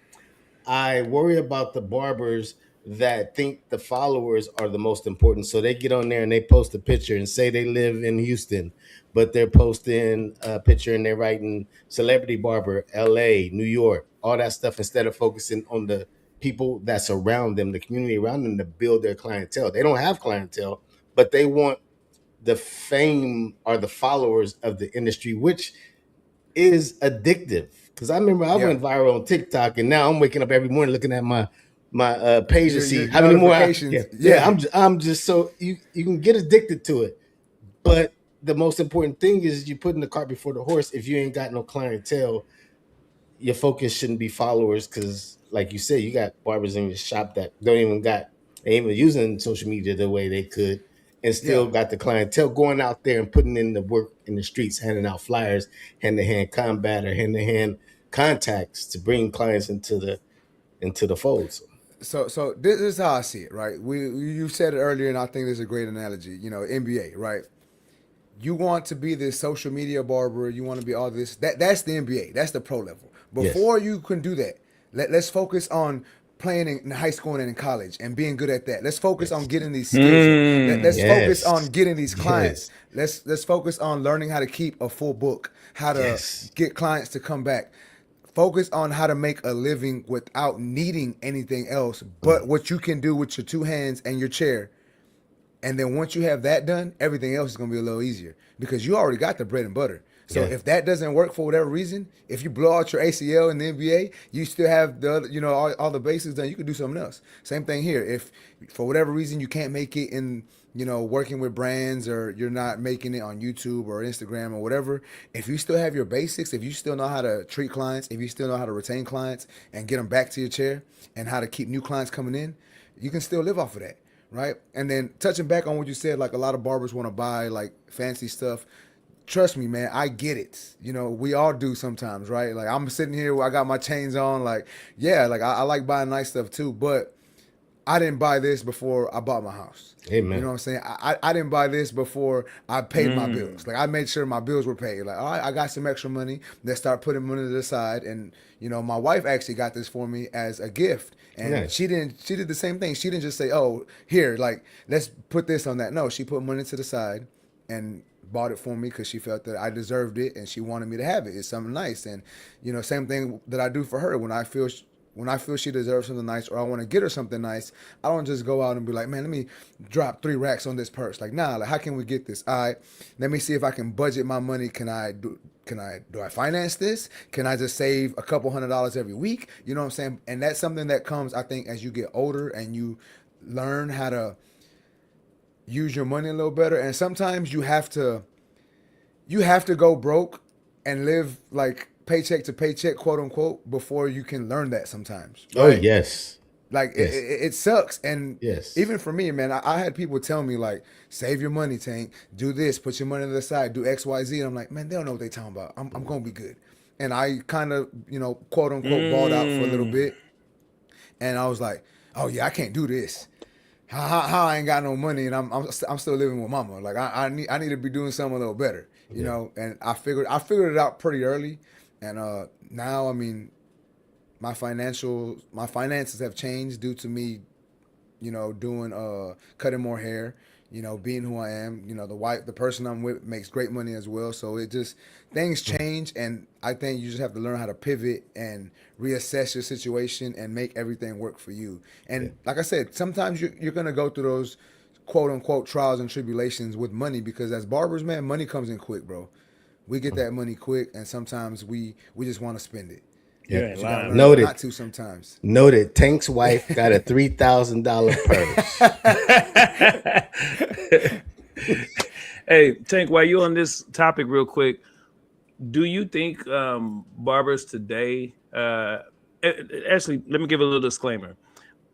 I worry about the barbers that think the followers are the most important. So they get on there and they post a picture and say they live in Houston, but they're posting a picture and they're writing celebrity barber, LA, New York, all that stuff, instead of focusing on the people that surround them, the community around them, to build their clientele. They don't have clientele, but they want the fame or the followers of the industry, which is addictive. Because I remember I Yeah. went viral on TikTok, and now I'm waking up every morning looking at my page to see Your how many more. notifications. Yeah. Yeah. I'm just so you can get addicted to it, but the most important thing is you putting the cart before the horse. If you ain't got no clientele, your focus shouldn't be followers, because like you said, you got barbers in your shop that don't even got, they ain't even using social media the way they could, and Yeah. still got the clientele going out there and putting in the work in the streets, handing out flyers, hand-to-hand combat or hand-to-hand contacts to bring clients into the fold. So this is how I see it, right? You said it earlier, and I think this is a great analogy. NBA, right? You want to be this social media barber. You want to be all this. That's the NBA. That's the pro level. Yes. Before you can do that, let's focus on playing in high school and in college and being good at that. Let's focus on Yes. getting these skills up. Let's focus on Yes. getting these clients. Yes. Let's focus on learning how to keep a full book, how to Yes. get clients to come back. Focus on how to make a living without needing anything else but what you can do with your two hands and your chair. And then once you have that done, everything else is going to be a little easier because you already got the bread and butter. So Yeah. if that doesn't work for whatever reason, if you blow out your ACL in the NBA, you still have the other, all the bases done. You can do something else. Same thing here. If for whatever reason you can't make it in, working with brands, or you're not making it on YouTube or Instagram or whatever, if you still have your basics, if you still know how to treat clients, if you still know how to retain clients and get them back to your chair, and how to keep new clients coming in, you can still live off of that. Right. And then touching back on what you said, like a lot of barbers want to buy like fancy stuff. Trust me, man, I get it. We all do sometimes, right? Like I'm sitting here, I got my chains on, like, yeah, like I like buying nice stuff too, but I didn't buy this before I bought my house. Amen. You know what I'm saying? I didn't buy this before I paid my bills. Like I made sure my bills were paid. Like, all right, I got some extra money. Let's start putting money to the side. And my wife actually got this for me as a gift. And Nice. she did the same thing. She didn't just say, oh, here, like, let's put this on that. No, she put money to the side and bought it for me because she felt that I deserved it and she wanted me to have it. It's something nice. And, same thing that I do for her when I feel she deserves something nice, or I want to get her something nice, I don't just go out and be like, man, let me drop 3 racks on this purse. Like, nah, like, how can we get this? All right, let me see if I can budget my money. Do I finance this? Can I just save a couple $100s every week? You know what I'm saying? And that's something that comes, I think, as you get older and you learn how to use your money a little better. And sometimes you have to go broke and live like paycheck to paycheck, quote unquote, before you can learn that sometimes. Oh Right? yes. Like Yes. it sucks. And Yes. even for me, man, I had people tell me like, save your money, Tank, do this, put your money to the side, do X, Y, Z. And I'm like, man, they don't know what they talking about. I'm gonna be good. And I kind of, quote unquote, balled out for a little bit. And I was like, oh yeah, I can't do this. How I ain't got no money and I'm still living with mama. Like I need to be doing something a little better, you know. And I figured it out pretty early. And now, I mean, my finances have changed due to me, doing cutting more hair, being who I am. The person I'm with makes great money as well. So it just, things change, and I think you just have to learn how to pivot and reassess your situation and make everything work for you. And like I said, sometimes you're gonna go through those quote unquote trials and tribulations with money, because as barbers, man, money comes in quick, bro. We get that money quick, and sometimes we just want to spend it. You ain't lying. Noted. Not to sometimes. Noted. Tank's wife got a $3,000 purse. Hey, Tank, while you on this topic real quick, do you think barbers today, actually, let me give a little disclaimer.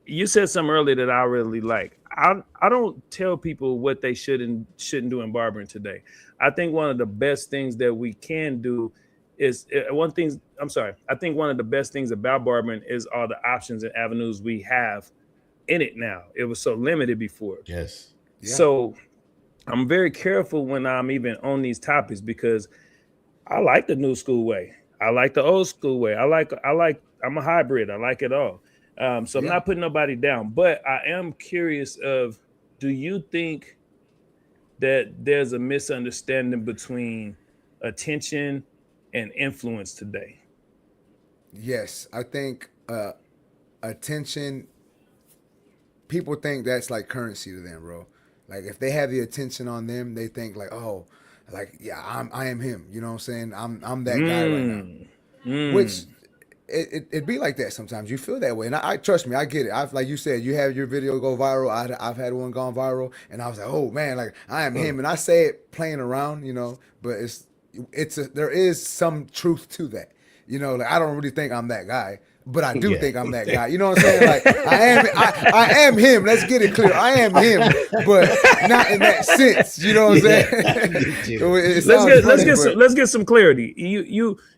You said something earlier that I really like. I don't tell people what they should and shouldn't do in barbering today. I think one of the best things that we can do is I think one of the best things about barbering is all the options and avenues we have in it now. It was so limited before. Yes. Yeah. So I'm very careful when I'm even on these topics, because I like the new school way. I like the old school way. I'm a hybrid. I like it all. So I'm not putting nobody down, but I am curious do you think that there's a misunderstanding between attention and influence today? Yes, I think attention. People think that's like currency to them, bro. Like if they have the attention on them, they think like, oh, like yeah, I am him. You know what I'm saying? I'm that guy right now. Which it be like that sometimes. You feel that way, and I trust me, I get it. Like you said, you have your video go viral. I've had one gone viral, and I was like, oh man, like I am him, and I say it playing around, but there is some truth to that. Like I don't really think I'm that guy, but I do think I'm that guy. You know what I'm saying? Like I am him. Let's get it clear. I am him, but not in that sense. You know what I'm saying? Let's get some clarity.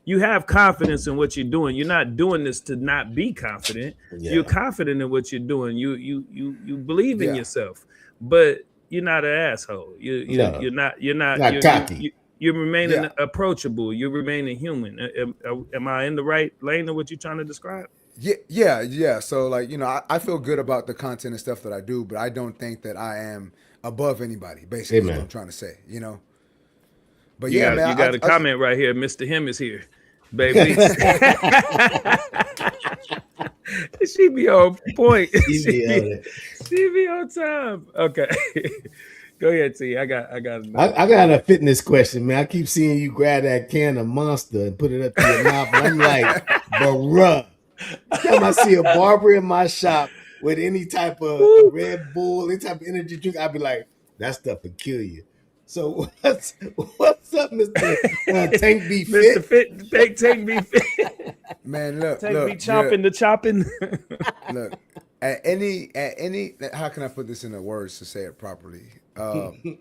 You have confidence in what you're doing. You're not doing this to not be confident. Yeah. You're confident in what you're doing. You believe in yourself, but you're not an asshole. You're not cocky. You're remaining approachable. You're remaining human. Am I in the right lane of what you're trying to describe? Yeah. So like, I feel good about the content and stuff that I do, but I don't think that I am above anybody, basically is what I'm trying to say, But man. You got a comment right here. Mr. Him is here, baby. She be on point. She be on time. Okay. Go ahead, T. I got a fitness question, man. I keep seeing you grab that can of Monster and put it up to your mouth. And I'm like, bruh. Every time I see a barber in my shop with any type of Red Bull, any type of energy drink, I'd be like, that stuff would kill you. So what's up, Mr. Tank B Fit? Mr. Fit, Tank B Fit. Man, look, Tank B chopping the chopping. Look, at any, how can I put this into words to say it properly? An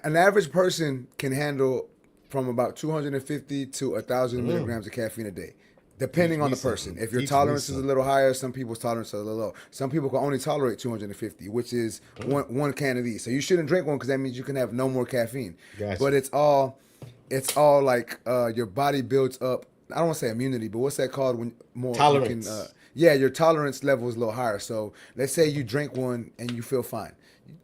average person can handle from about 250 to 1,000 milligrams of caffeine a day, depending on the person. If your tolerance is a little higher, some people's tolerance is a little low. Some people can only tolerate 250, which is one can of these. So you shouldn't drink one, because that means you can have no more caffeine. Gotcha. But it's all like your body builds up. I don't want to say immunity, but what's that called when more tolerance? Your tolerance level is a little higher. So let's say you drink one and you feel fine.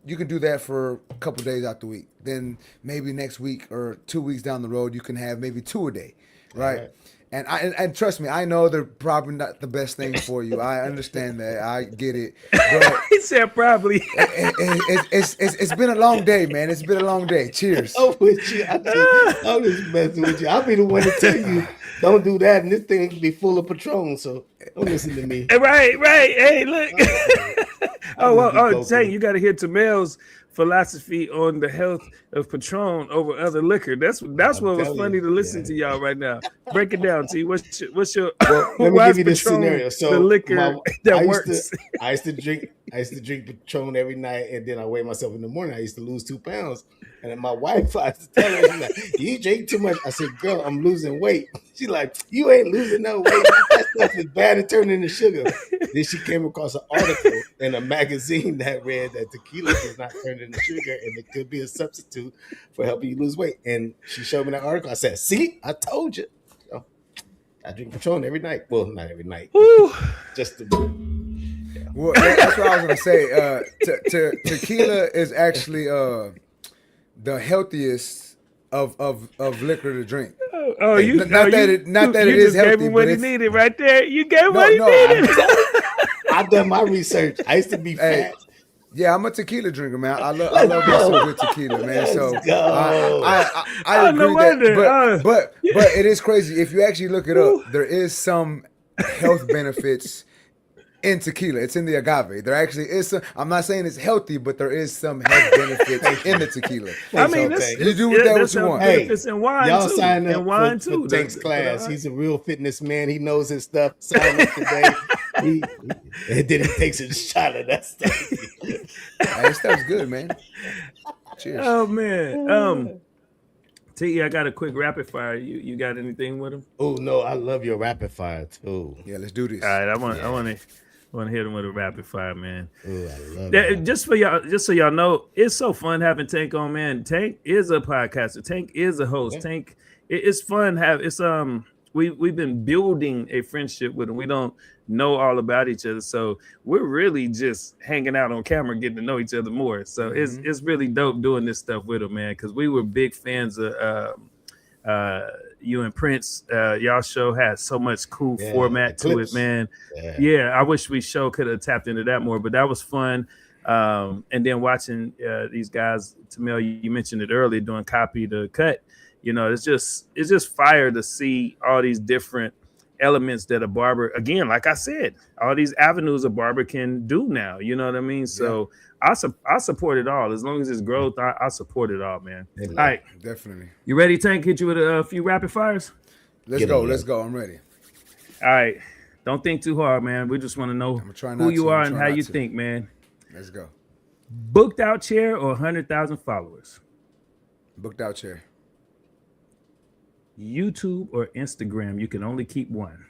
You can do that for a couple days out the week. Then maybe next week or 2 weeks down the road, you can have maybe 2 a day, right? And trust me, I know they're probably not the best thing for you. I understand that. I get it. But he said probably. It's been a long day, man. It's been a long day. Cheers. I'm with you. I'm just messing with you. I'll be the one to tell you, don't do that, and this thing can be full of Patron, so don't listen to me. Right. Hey, look. Tank, you got to hear Tamel's philosophy on the health of Patron over other liquor. That's what was telling funny you, to listen to y'all right now. Break it down, T. What's your Well, let me why give is you this Patron scenario. the So liquor that I works? used to drink Patron every night, and then I weigh myself in the morning. I used to lose 2 pounds, and then my wife, I used to tell her, she's like, "You drink too much." I said, "Girl, I'm losing weight." She's like, "You ain't losing no weight. That stuff is bad and turning into sugar." Then she came across an article in a magazine that read that tequila does not turn into sugar, and it could be a substitute for helping you lose weight. And she showed me that article. I said, "See, I told you." So, I drink Patron every night. Well, not every night. Woo. Just to, Well, that's what I was gonna say. Tequila is actually the healthiest of liquor to drink. Not that it you is just gave healthy, him what but he it's needed right there. You gave him what he no. needed. I've done my research. I used to be fat. Yeah, I'm a tequila drinker, man. I love me some good tequila, man. So Let's go. I agree no wonder. but it is crazy. If you actually look it up, there is some health benefits in tequila. It's in the agave. There actually is some. I'm not saying it's healthy, but there is some health benefits in the tequila. I mean, you do with that what there's you some want. benefits in wine Y'all too. sign up in wine for too. Tank's class. He's a real fitness man. He knows his stuff. Sign up today. And then he takes a shot of that stuff. That stuff's good, man. Cheers. Oh man. T, I got a quick rapid fire. You got anything with him? Oh no, I love your rapid fire too. Yeah, let's do this. All right, I want to hit him with a rapid fire, man. Oh, I love it. Just so y'all know, it's so fun having Tank on, man. Tank is a podcaster. Tank is a host. Yeah. Tank, it's fun we've been building a friendship with him. We don't know all about each other, so we're really just hanging out on camera, getting to know each other more. So it's really dope doing this stuff with him, man, because we were big fans of you and Prince. Y'all show had so much cool format to it, man. Yeah, I wish we could have tapped into that more, but that was fun. And then watching these guys, Tamel, you mentioned it earlier, doing copy to cut. You know, it's just fire to see all these different elements that a barber, again, like I said, all these avenues a barber can do now. You know what I mean? So I support it all. As long as it's growth, I support it all, man. Yeah, all right. Definitely. You ready, Tank? Hit you with a few rapid fires? Let's go. I'm ready. All right. Don't think too hard, man. We just want to know who you are and how you think, man. Let's go. Booked out chair or 100,000 followers? Booked out chair. YouTube or Instagram? You can only keep one.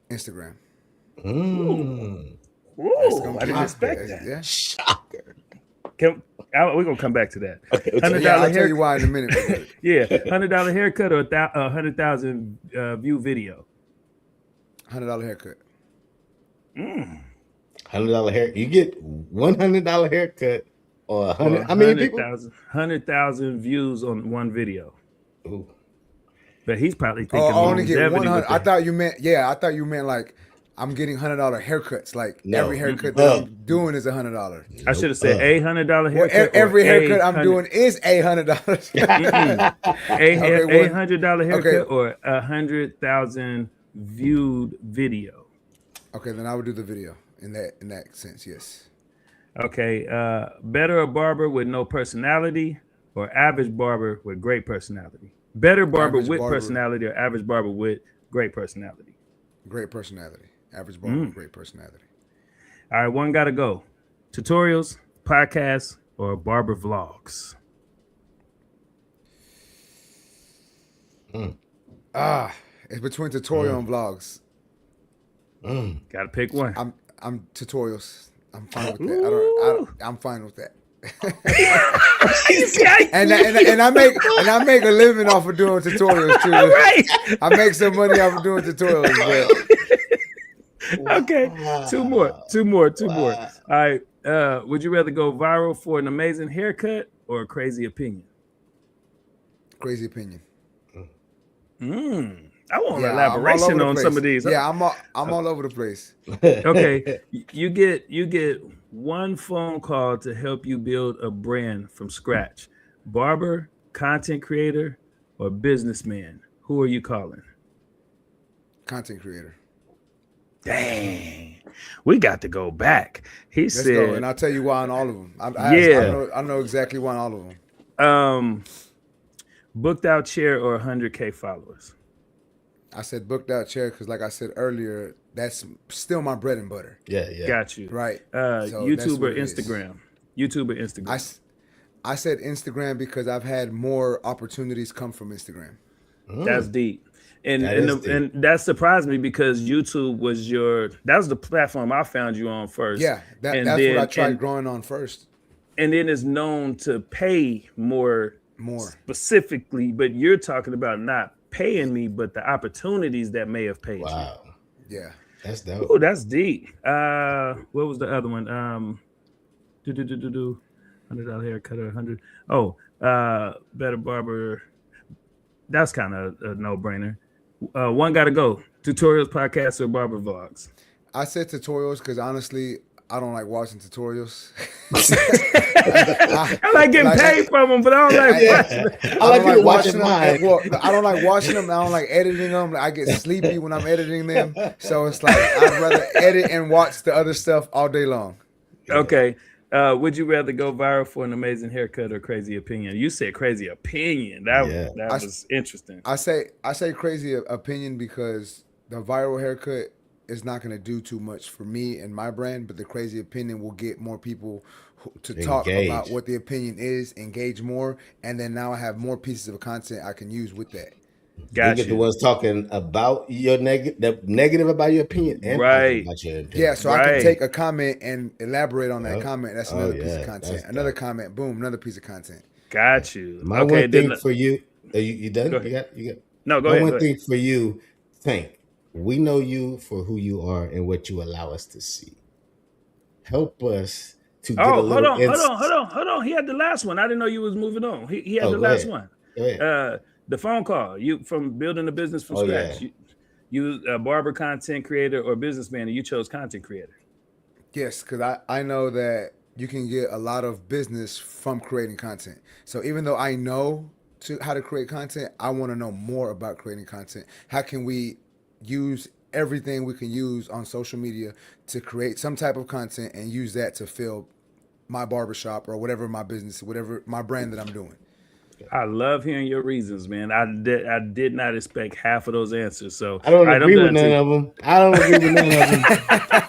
Instagram. Ooh, I didn't expect that. Yeah. Shocker. We're gonna come back to that. Okay. $100 I'll tell you why in a minute. Yeah, $100 haircut or 100,000 view video. $100 haircut. $100 hair. You get $100 haircut or 100. How many people? 100,000 views on one video. Ooh. But he's probably thinking I only get 100. I thought you meant like I'm getting $100 haircuts. Like every haircut that I'm doing is $100. I should have said $100 haircut. Well, every haircut I'm doing is $100. $100 haircut or 100,000 viewed video. Okay, then I would do the video in that sense. Yes. Okay. Better a barber with no personality or average barber with great personality? Better barber with personality or average barber with great personality? Great personality. Average barber with great personality. All right, one got to go. Tutorials, podcasts, or barber vlogs? It's between tutorial and vlogs. Got to pick one. I'm tutorials. I'm fine with that. I'm fine with that. and I make a living off of doing tutorials too. Right. I make some money off of doing tutorials. Okay, two more. All right. Would you rather go viral for an amazing haircut or a crazy opinion? Crazy opinion. I want elaboration on some of these. Yeah, I'm all over the place. Okay, you get one phone call to help you build a brand from scratch. Barber, content creator, or businessman? Who are you calling? Content creator. Dang, we got to go back. He Let's go, said, and I'll tell you why on all of them. Yeah. I know exactly why on all of them. Booked out chair or 100K followers. I said booked out chair because, like I said earlier, that's still my bread and butter. Yeah, yeah. Got you. Right. YouTube or what it is. Instagram. YouTube or Instagram. I said Instagram because I've had more opportunities come from Instagram. That's deep. And That and, is the, and that surprised me because YouTube was that was the platform I found you on first. Yeah, that's what I tried growing on first. And then it's known to pay more specifically, but you're talking about not paying me, but the opportunities that may have paid you. Wow. Yeah. That's dope. Oh, that's deep. What was the other one? $100 haircut or 100. Oh, better barber. That's kind of a no-brainer. One gotta go. Tutorials, podcasts, or barber vlogs. I said tutorials because honestly, I don't like watching tutorials. I like getting paid from them, but I don't like watching them. I like watching mine. Well, I don't like watching them. I don't like editing them. I get sleepy when I'm editing them. So it's like I'd rather edit and watch the other stuff all day long. Okay. Would you rather go viral for an amazing haircut or crazy opinion? You said crazy opinion. That was interesting. I say crazy opinion because the viral haircut is not going to do too much for me and my brand, but the crazy opinion will get more people to talk about what the opinion is, engage more, and then now I have more pieces of content I can use with that. You get the ones talking about your negative about your opinion and right about your opinion. Yeah, so I can take a comment and elaborate on that comment. That's another piece of content. Another comment, boom, another piece of content. Got you. My one thing for you, you done? You got No, go ahead. One thing for you, Tank. We know you for who you are and what you allow us to see. Help us to get a little hold on. He had the last one. I didn't know you was moving on. He had the last one. Go ahead. The phone call. You from building a business from scratch. Yeah. You a barber content creator or businessman, and you chose content creator. Yes, because I know that you can get a lot of business from creating content. So even though I know how to create content, I want to know more about creating content. How can we use everything we can use on social media to create some type of content and use that to fill my barbershop or whatever my business, whatever my brand that I'm doing? I love hearing your reasons, man. I did not expect half of those answers. So I don't agree with none of them.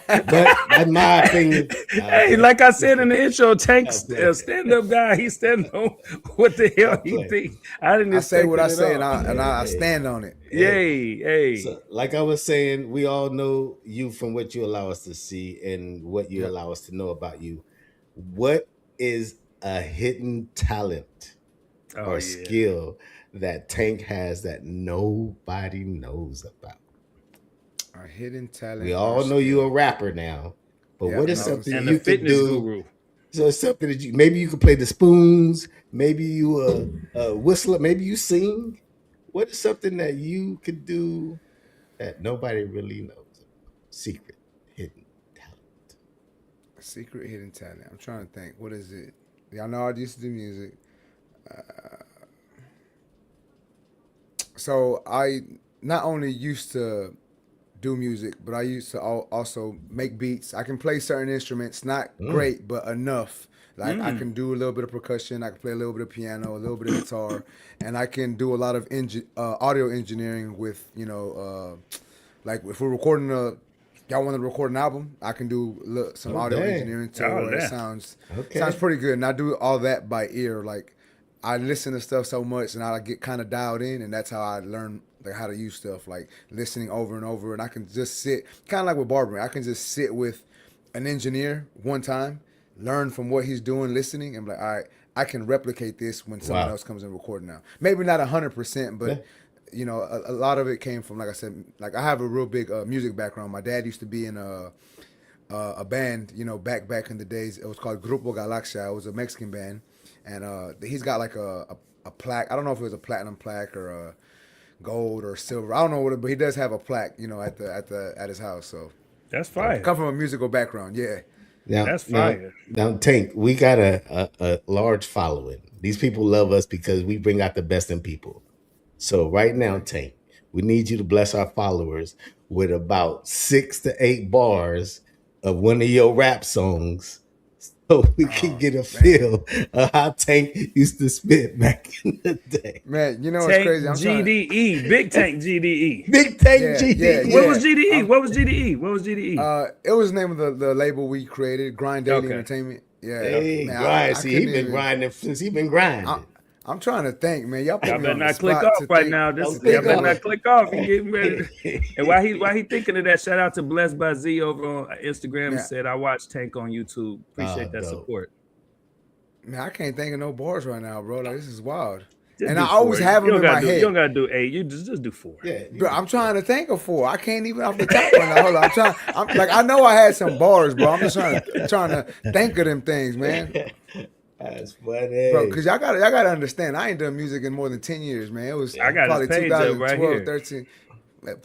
But that's my opinion. Hey, like I said in the intro, Tank's a stand-up guy. He stand on what the hell he think. I say what I say, and I stand on it. Yay. So, like I was saying, we all know you from what you allow us to see and what you allow us to know about you. What is a hidden talent or skill that Tank has that nobody knows about? A hidden talent. We all know you're a rapper now, but what is something you could do? Guru. So it's something that maybe you can play the spoons, maybe you a whistler, maybe you sing. What is something that you could do that nobody really knows? Secret hidden talent. Secret hidden talent. I'm trying to think. What is it? Y'all know I used to do music. So I not only used to do music, but I used to also make beats. I can play certain instruments, not great, but enough. Like I can do a little bit of percussion, I can play a little bit of piano, a little bit of guitar, and I can do a lot of audio engineering with, like if we're recording y'all want to record an album, I can do some audio engineering to where it sounds pretty good. And I do all that by ear. Like I listen to stuff so much and I get kind of dialed in, and that's how I learn how to use stuff, like listening over and over. And I can just sit, kind of like with barbering, I can just sit with an engineer one time, learn from what he's doing, listening, and be like, all right, I can replicate this when someone else comes and recording now. Maybe not 100%, but a lot of it came from, like I said, like I have a real big music background. My dad used to be in a band, back in the days. It was called Grupo Galaxia. It was a Mexican band, and he's got like a plaque. I don't know if it was a platinum plaque or a gold or silver. I don't know what, but he does have a plaque, at his house. So that's fire. Come from a musical background, yeah. That's fire. Now, Tank, we got a large following. These people love us because we bring out the best in people. So right now, Tank, we need you to bless our followers with about 6 to 8 bars of one of your rap songs so we can get a feel of how Tank used to spit back in the day. Man, you know what's Tank crazy? I'm trying to, GDE, Big Tank GDE. Big Tank Yeah, yeah, GD. What was yeah. GDE? What was GDE? What was GDE? it was the name of the label we created, Grind Daily Okay. Entertainment. Yeah, Hey, man, grind. See, he couldn't been even- grinding since he been grinding. I'm trying to think, man. Y'all put Y'all me better on the not click spot off to right think. now. Don't Y'all click better off. not click off. He getting ready. And while he thinking of that, shout out to Blessed by Z over on Instagram. He Yeah. said, "I watched Tank on YouTube. Appreciate that dope. support." Man, I can't think of no bars right now, bro. Like, this is wild. Just And do I always 4. have You them don't in gotta my do, head. You don't gotta do 8. You just do 4. Yeah, Bro, I'm trying to think of 4. I can't even off the top right now. Hold on. I know I had some bars, bro. I'm just trying to think of them things, man. That's funny. Bro, because y'all gotta understand, I ain't done music in more than 10 years, man. It was I got his probably page up right 2012, here. 13.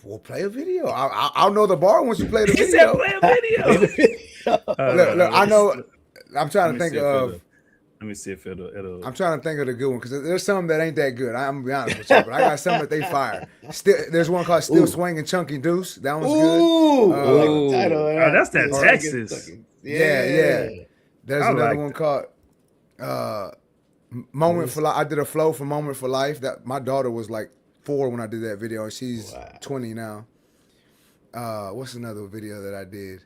We'll play a video. I'll know the bar once you play the He video. said, "Play a video." Look, I know. I'm trying to think of. Let me see if it'll. I'm trying to think of the good one because there's some that ain't that good. I'm gonna be honest with you, but I got some that they fire. Still, there's one called "Still Swinging Chunky Deuce." That one's good. Ooh, I like the Ooh. title of Oh, that's that Or- Texas. Yeah. There's I another like one called "Moment for Life." I did a flow for "Moment for Life." That my daughter was like 4 when I did that video, and she's 20 now. What's another video that I did?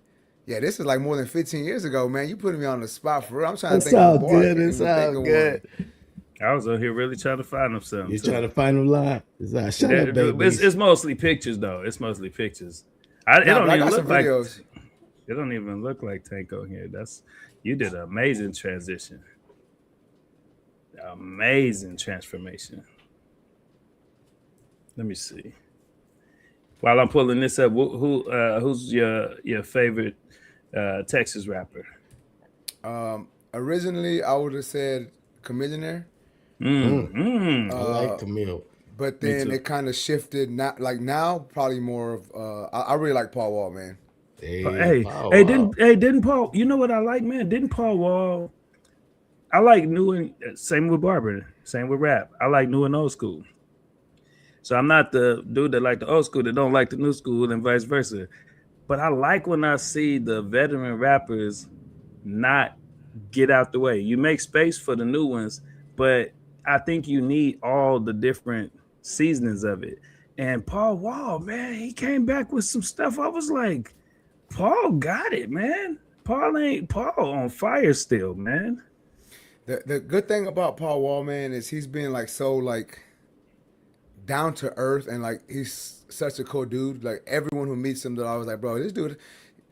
Yeah, this is like more than 15 years ago, man. You putting me on the spot for real. I'm trying to It's think all of a bar. I good. can't It's even all think of good. one. I was on here really trying to find him something. You're too. trying to find him live. Shut up, baby. It's mostly pictures though. It's mostly pictures. It Nah, don't but I even got look some like videos. it don't even look like Tank on here. You did an amazing transition. Amazing transformation. Let me see. While I'm pulling this up, who's your favorite Texas rapper? Originally, I would have said Chameleonaire, I like Camille. but Me then too. it kind of shifted. Not like now, probably more of. I really like Paul Wall, man. Didn't Paul? You know what I like, man? Didn't Paul Wall? I like new and same with Barber, same with rap. I like new and old school. So I'm not the dude that like the old school that don't like the new school and vice versa. But I like when I see the veteran rappers not get out the way. You make space for the new ones, but I think you need all the different seasonings of it. And Paul Wall, man, he came back with some stuff. I was like, Paul got it, man. Paul on fire still, man. The good thing about Paul Wall, man, is he's been like so like down to earth and like he's such a cool dude. Like everyone who meets him, that I was like, bro, this dude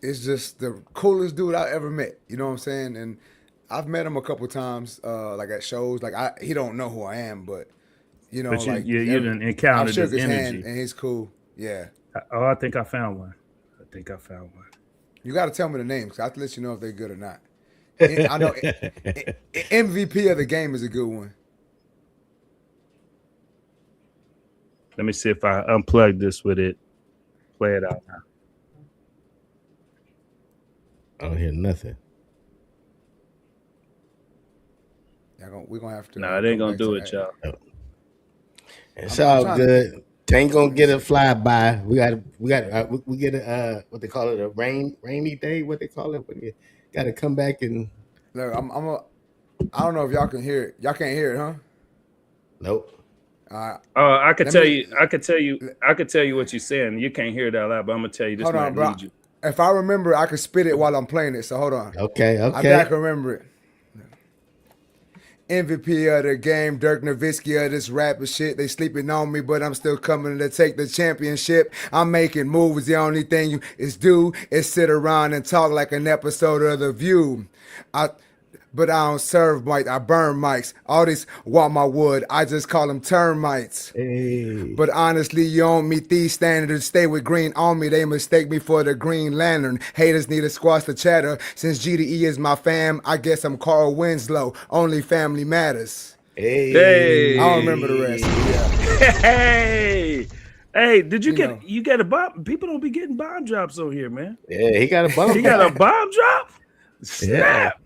is just the coolest dude I ever met. You know what I'm saying? And I've met him a couple times, like at shows. Like he don't know who I am, but you know, But like you didn't encounter I've shook this his hand energy. and he's cool. Yeah, I think I found one. you got to tell me the names. I have to let you know if they're good or not. I know MVP of the game is a good one. Let me see if I unplug this with it. Play it out now. I don't hear nothing. We're gonna have to. No, it ain't come gonna back do to it, that. y'all. It's I'm all trying to good. Tank gonna get a flyby. We get a what they call it, a rainy day. What they call it when you got to come back and Look, I don't know if y'all can hear it. Y'all can't hear it, huh? nope. I could Let tell me- you. I could tell you what you're saying. You can't hear it out loud, but I'm gonna tell you this Hold might on, bro. lead you. If I remember, I can spit it while I'm playing it. So hold on. Okay. I bet I can remember it. MVP of the game, Dirk Nowitzki of this rapper shit. They sleeping on me, but I'm still coming to take the championship. I'm making moves. The only thing you is do is sit around and talk like an episode of The View. But I don't serve mics. I burn mics. All these want my wood. I just call them termites. Hey. But honestly, you don't meet these standards. Stay with green on me. They mistake me for the Green Lantern. Haters need to squash the chatter. Since GDE is my fam, I guess I'm Carl Winslow. Only family matters. Hey. I don't remember the rest. Yeah. Hey, did you know. get a bomb? People don't be getting bomb drops on here, man. Yeah, he got a bump. He got a bomb drop? Snap.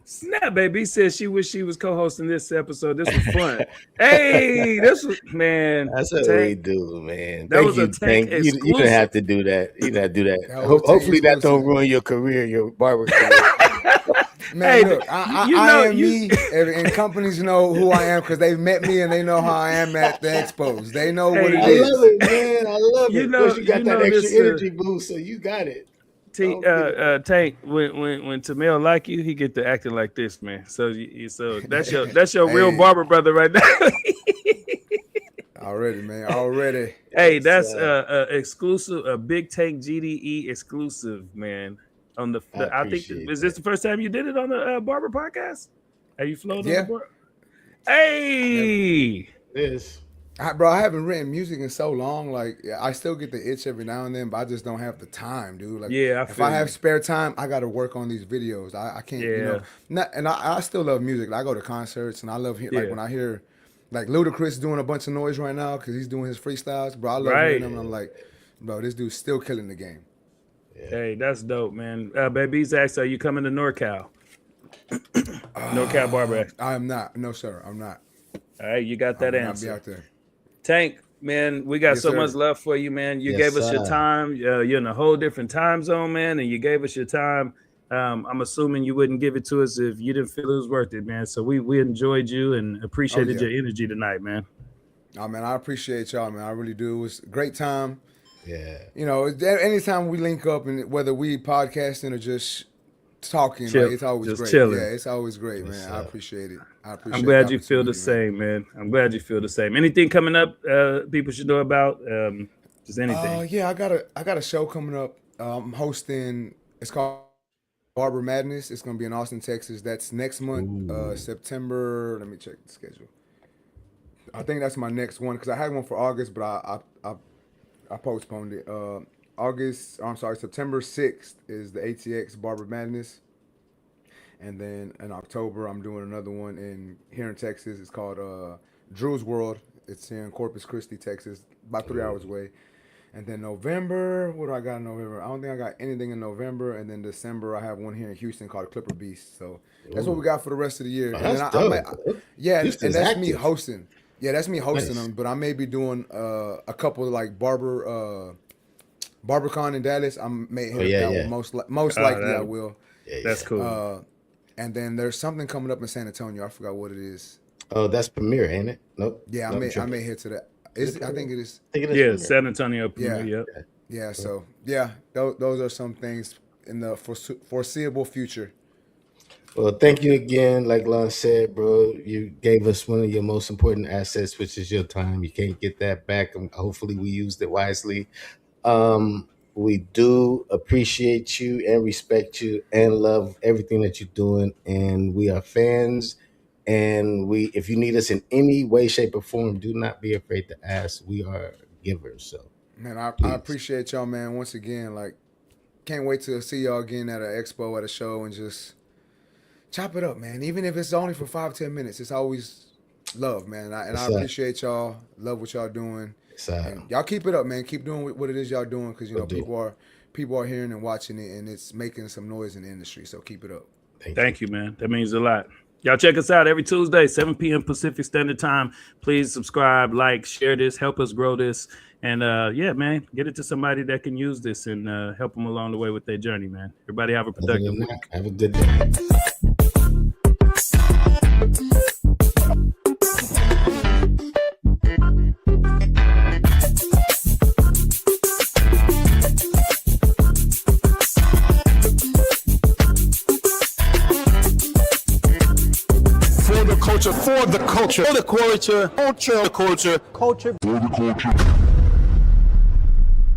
Snap Baby says she wish she was co-hosting this episode. This was fun. Hey, this was man. That's what we do, man. That was a Tank You exclusive. didn't have to do that. You didn't have to do that. That was Hopefully Tank that don't exclusive. ruin your career, your barber career. Man, Hey, look, I you know, am me, and companies know who I am because they've met me and they know how I am at the expos. They know what Hey, it I is. love it, man. I love You it. know- Plus you got you that know extra this, energy boost, so you got it. Tank, when Tamil like you, he get to acting like this, man. So that's your real Hey. barber brother right now. Already, man. Already. Hey, that's exclusive, a Big Tank GDE exclusive, man. On the, I I think appreciate is this the first time you did it on the Barber podcast? Have you flown Yeah. on the board? Hey, This. Bro, I haven't written music in so long. Like, I still get the itch every now and then, but I just don't have the time, dude. Like, Yeah, I if feel I have you. spare time, I got to work on these videos. I can't, you know. Yeah. And I still love music. Like, I go to concerts, and I love like Yeah. when I hear like Ludacris doing a bunch of noise right now because he's doing his freestyles. Bro, I love Right. hearing them. And I'm like, bro, this dude's still killing the game. hey, that's dope, man. Baby's asked, are you coming to NorCal? NorCal Barber. I am not. No, sir. I'm not. All right, you got that I'll be answer. out there. Tank, man, we got Yes, so sir. much love for you, man. You Yes, gave us your sir. time. You're in a whole different time zone, man, and you gave us your time. I'm assuming you wouldn't give it to us if you didn't feel it was worth it, man. So we enjoyed you and appreciated yeah. your energy tonight, man. Oh, man, I appreciate y'all, man. I really do. It was a great time. Yeah. You know, anytime we link up, and whether we podcasting or just talking, Chill. like, it's always Just great. chilling. Yeah, it's always great, man. I up? appreciate it. I appreciate. I'm glad the you feel the opportunity, same, man. I'm glad you feel the same. Anything coming up people should know about? Just anything. Yeah, I got a show coming up. I'm hosting. It's called Barber Madness. It's gonna be in Austin, Texas. That's next month, September. Let me check the schedule. I think that's my next one because I had one for August, but I postponed it. September 6th is the ATX Barber Madness. And then in October, I'm doing another one here in Texas. It's called Drew's World. It's in Corpus Christi, Texas, about 3 hours away. And then November, what do I got in November? I don't think I got anything in November. And then December, I have one here in Houston called Clipper Beast. So that's what we got for the rest of the year. And That's then dope. and Houston's that's me active. hosting. Yeah, that's me hosting Nice. them. But I may be doing a couple of like BarberCon in Dallas. I may hit yeah, that yeah. one. Most likely I that- will. That's cool. And then there's something coming up in San Antonio. I forgot what it is. Oh, that's Premiere, ain't it? Nope. Yeah, Nope, I tripping. may hit to that. I think it is. I think it is Yeah, Premiere. San Antonio. Yeah. Yep. Yeah. So yeah, those are some things in the foreseeable future. Well, thank you again. Like Lon said, bro, you gave us one of your most important assets, which is your time. You can't get that back. And hopefully we used it wisely. We do appreciate you and respect you and love everything that you're doing. And we are fans. And if you need us in any way, shape, or form, do not be afraid to ask. We are givers. So Man, I Please. appreciate y'all, man. Once again, like, can't wait to see y'all again at an expo, at a show, and just chop it up, man. Even if it's only for 5-10 minutes, it's always love, man. And I Yes, sir. appreciate y'all. Love what y'all doing. So, And y'all keep it up, man. Keep doing what it is y'all doing, because you know Will do. people are hearing and watching it, and it's making some noise in the industry. So keep it up. Thank you, man. That means a lot. Y'all check us out every Tuesday, 7 p.m. Pacific Standard Time. Please subscribe, like, share this, help us grow this. And yeah, man, get it to somebody that can use this and help them along the way with their journey, man. Everybody have a Other productive than week. that, have a good day. For the culture, for the culture, for the culture, culture, culture, culture.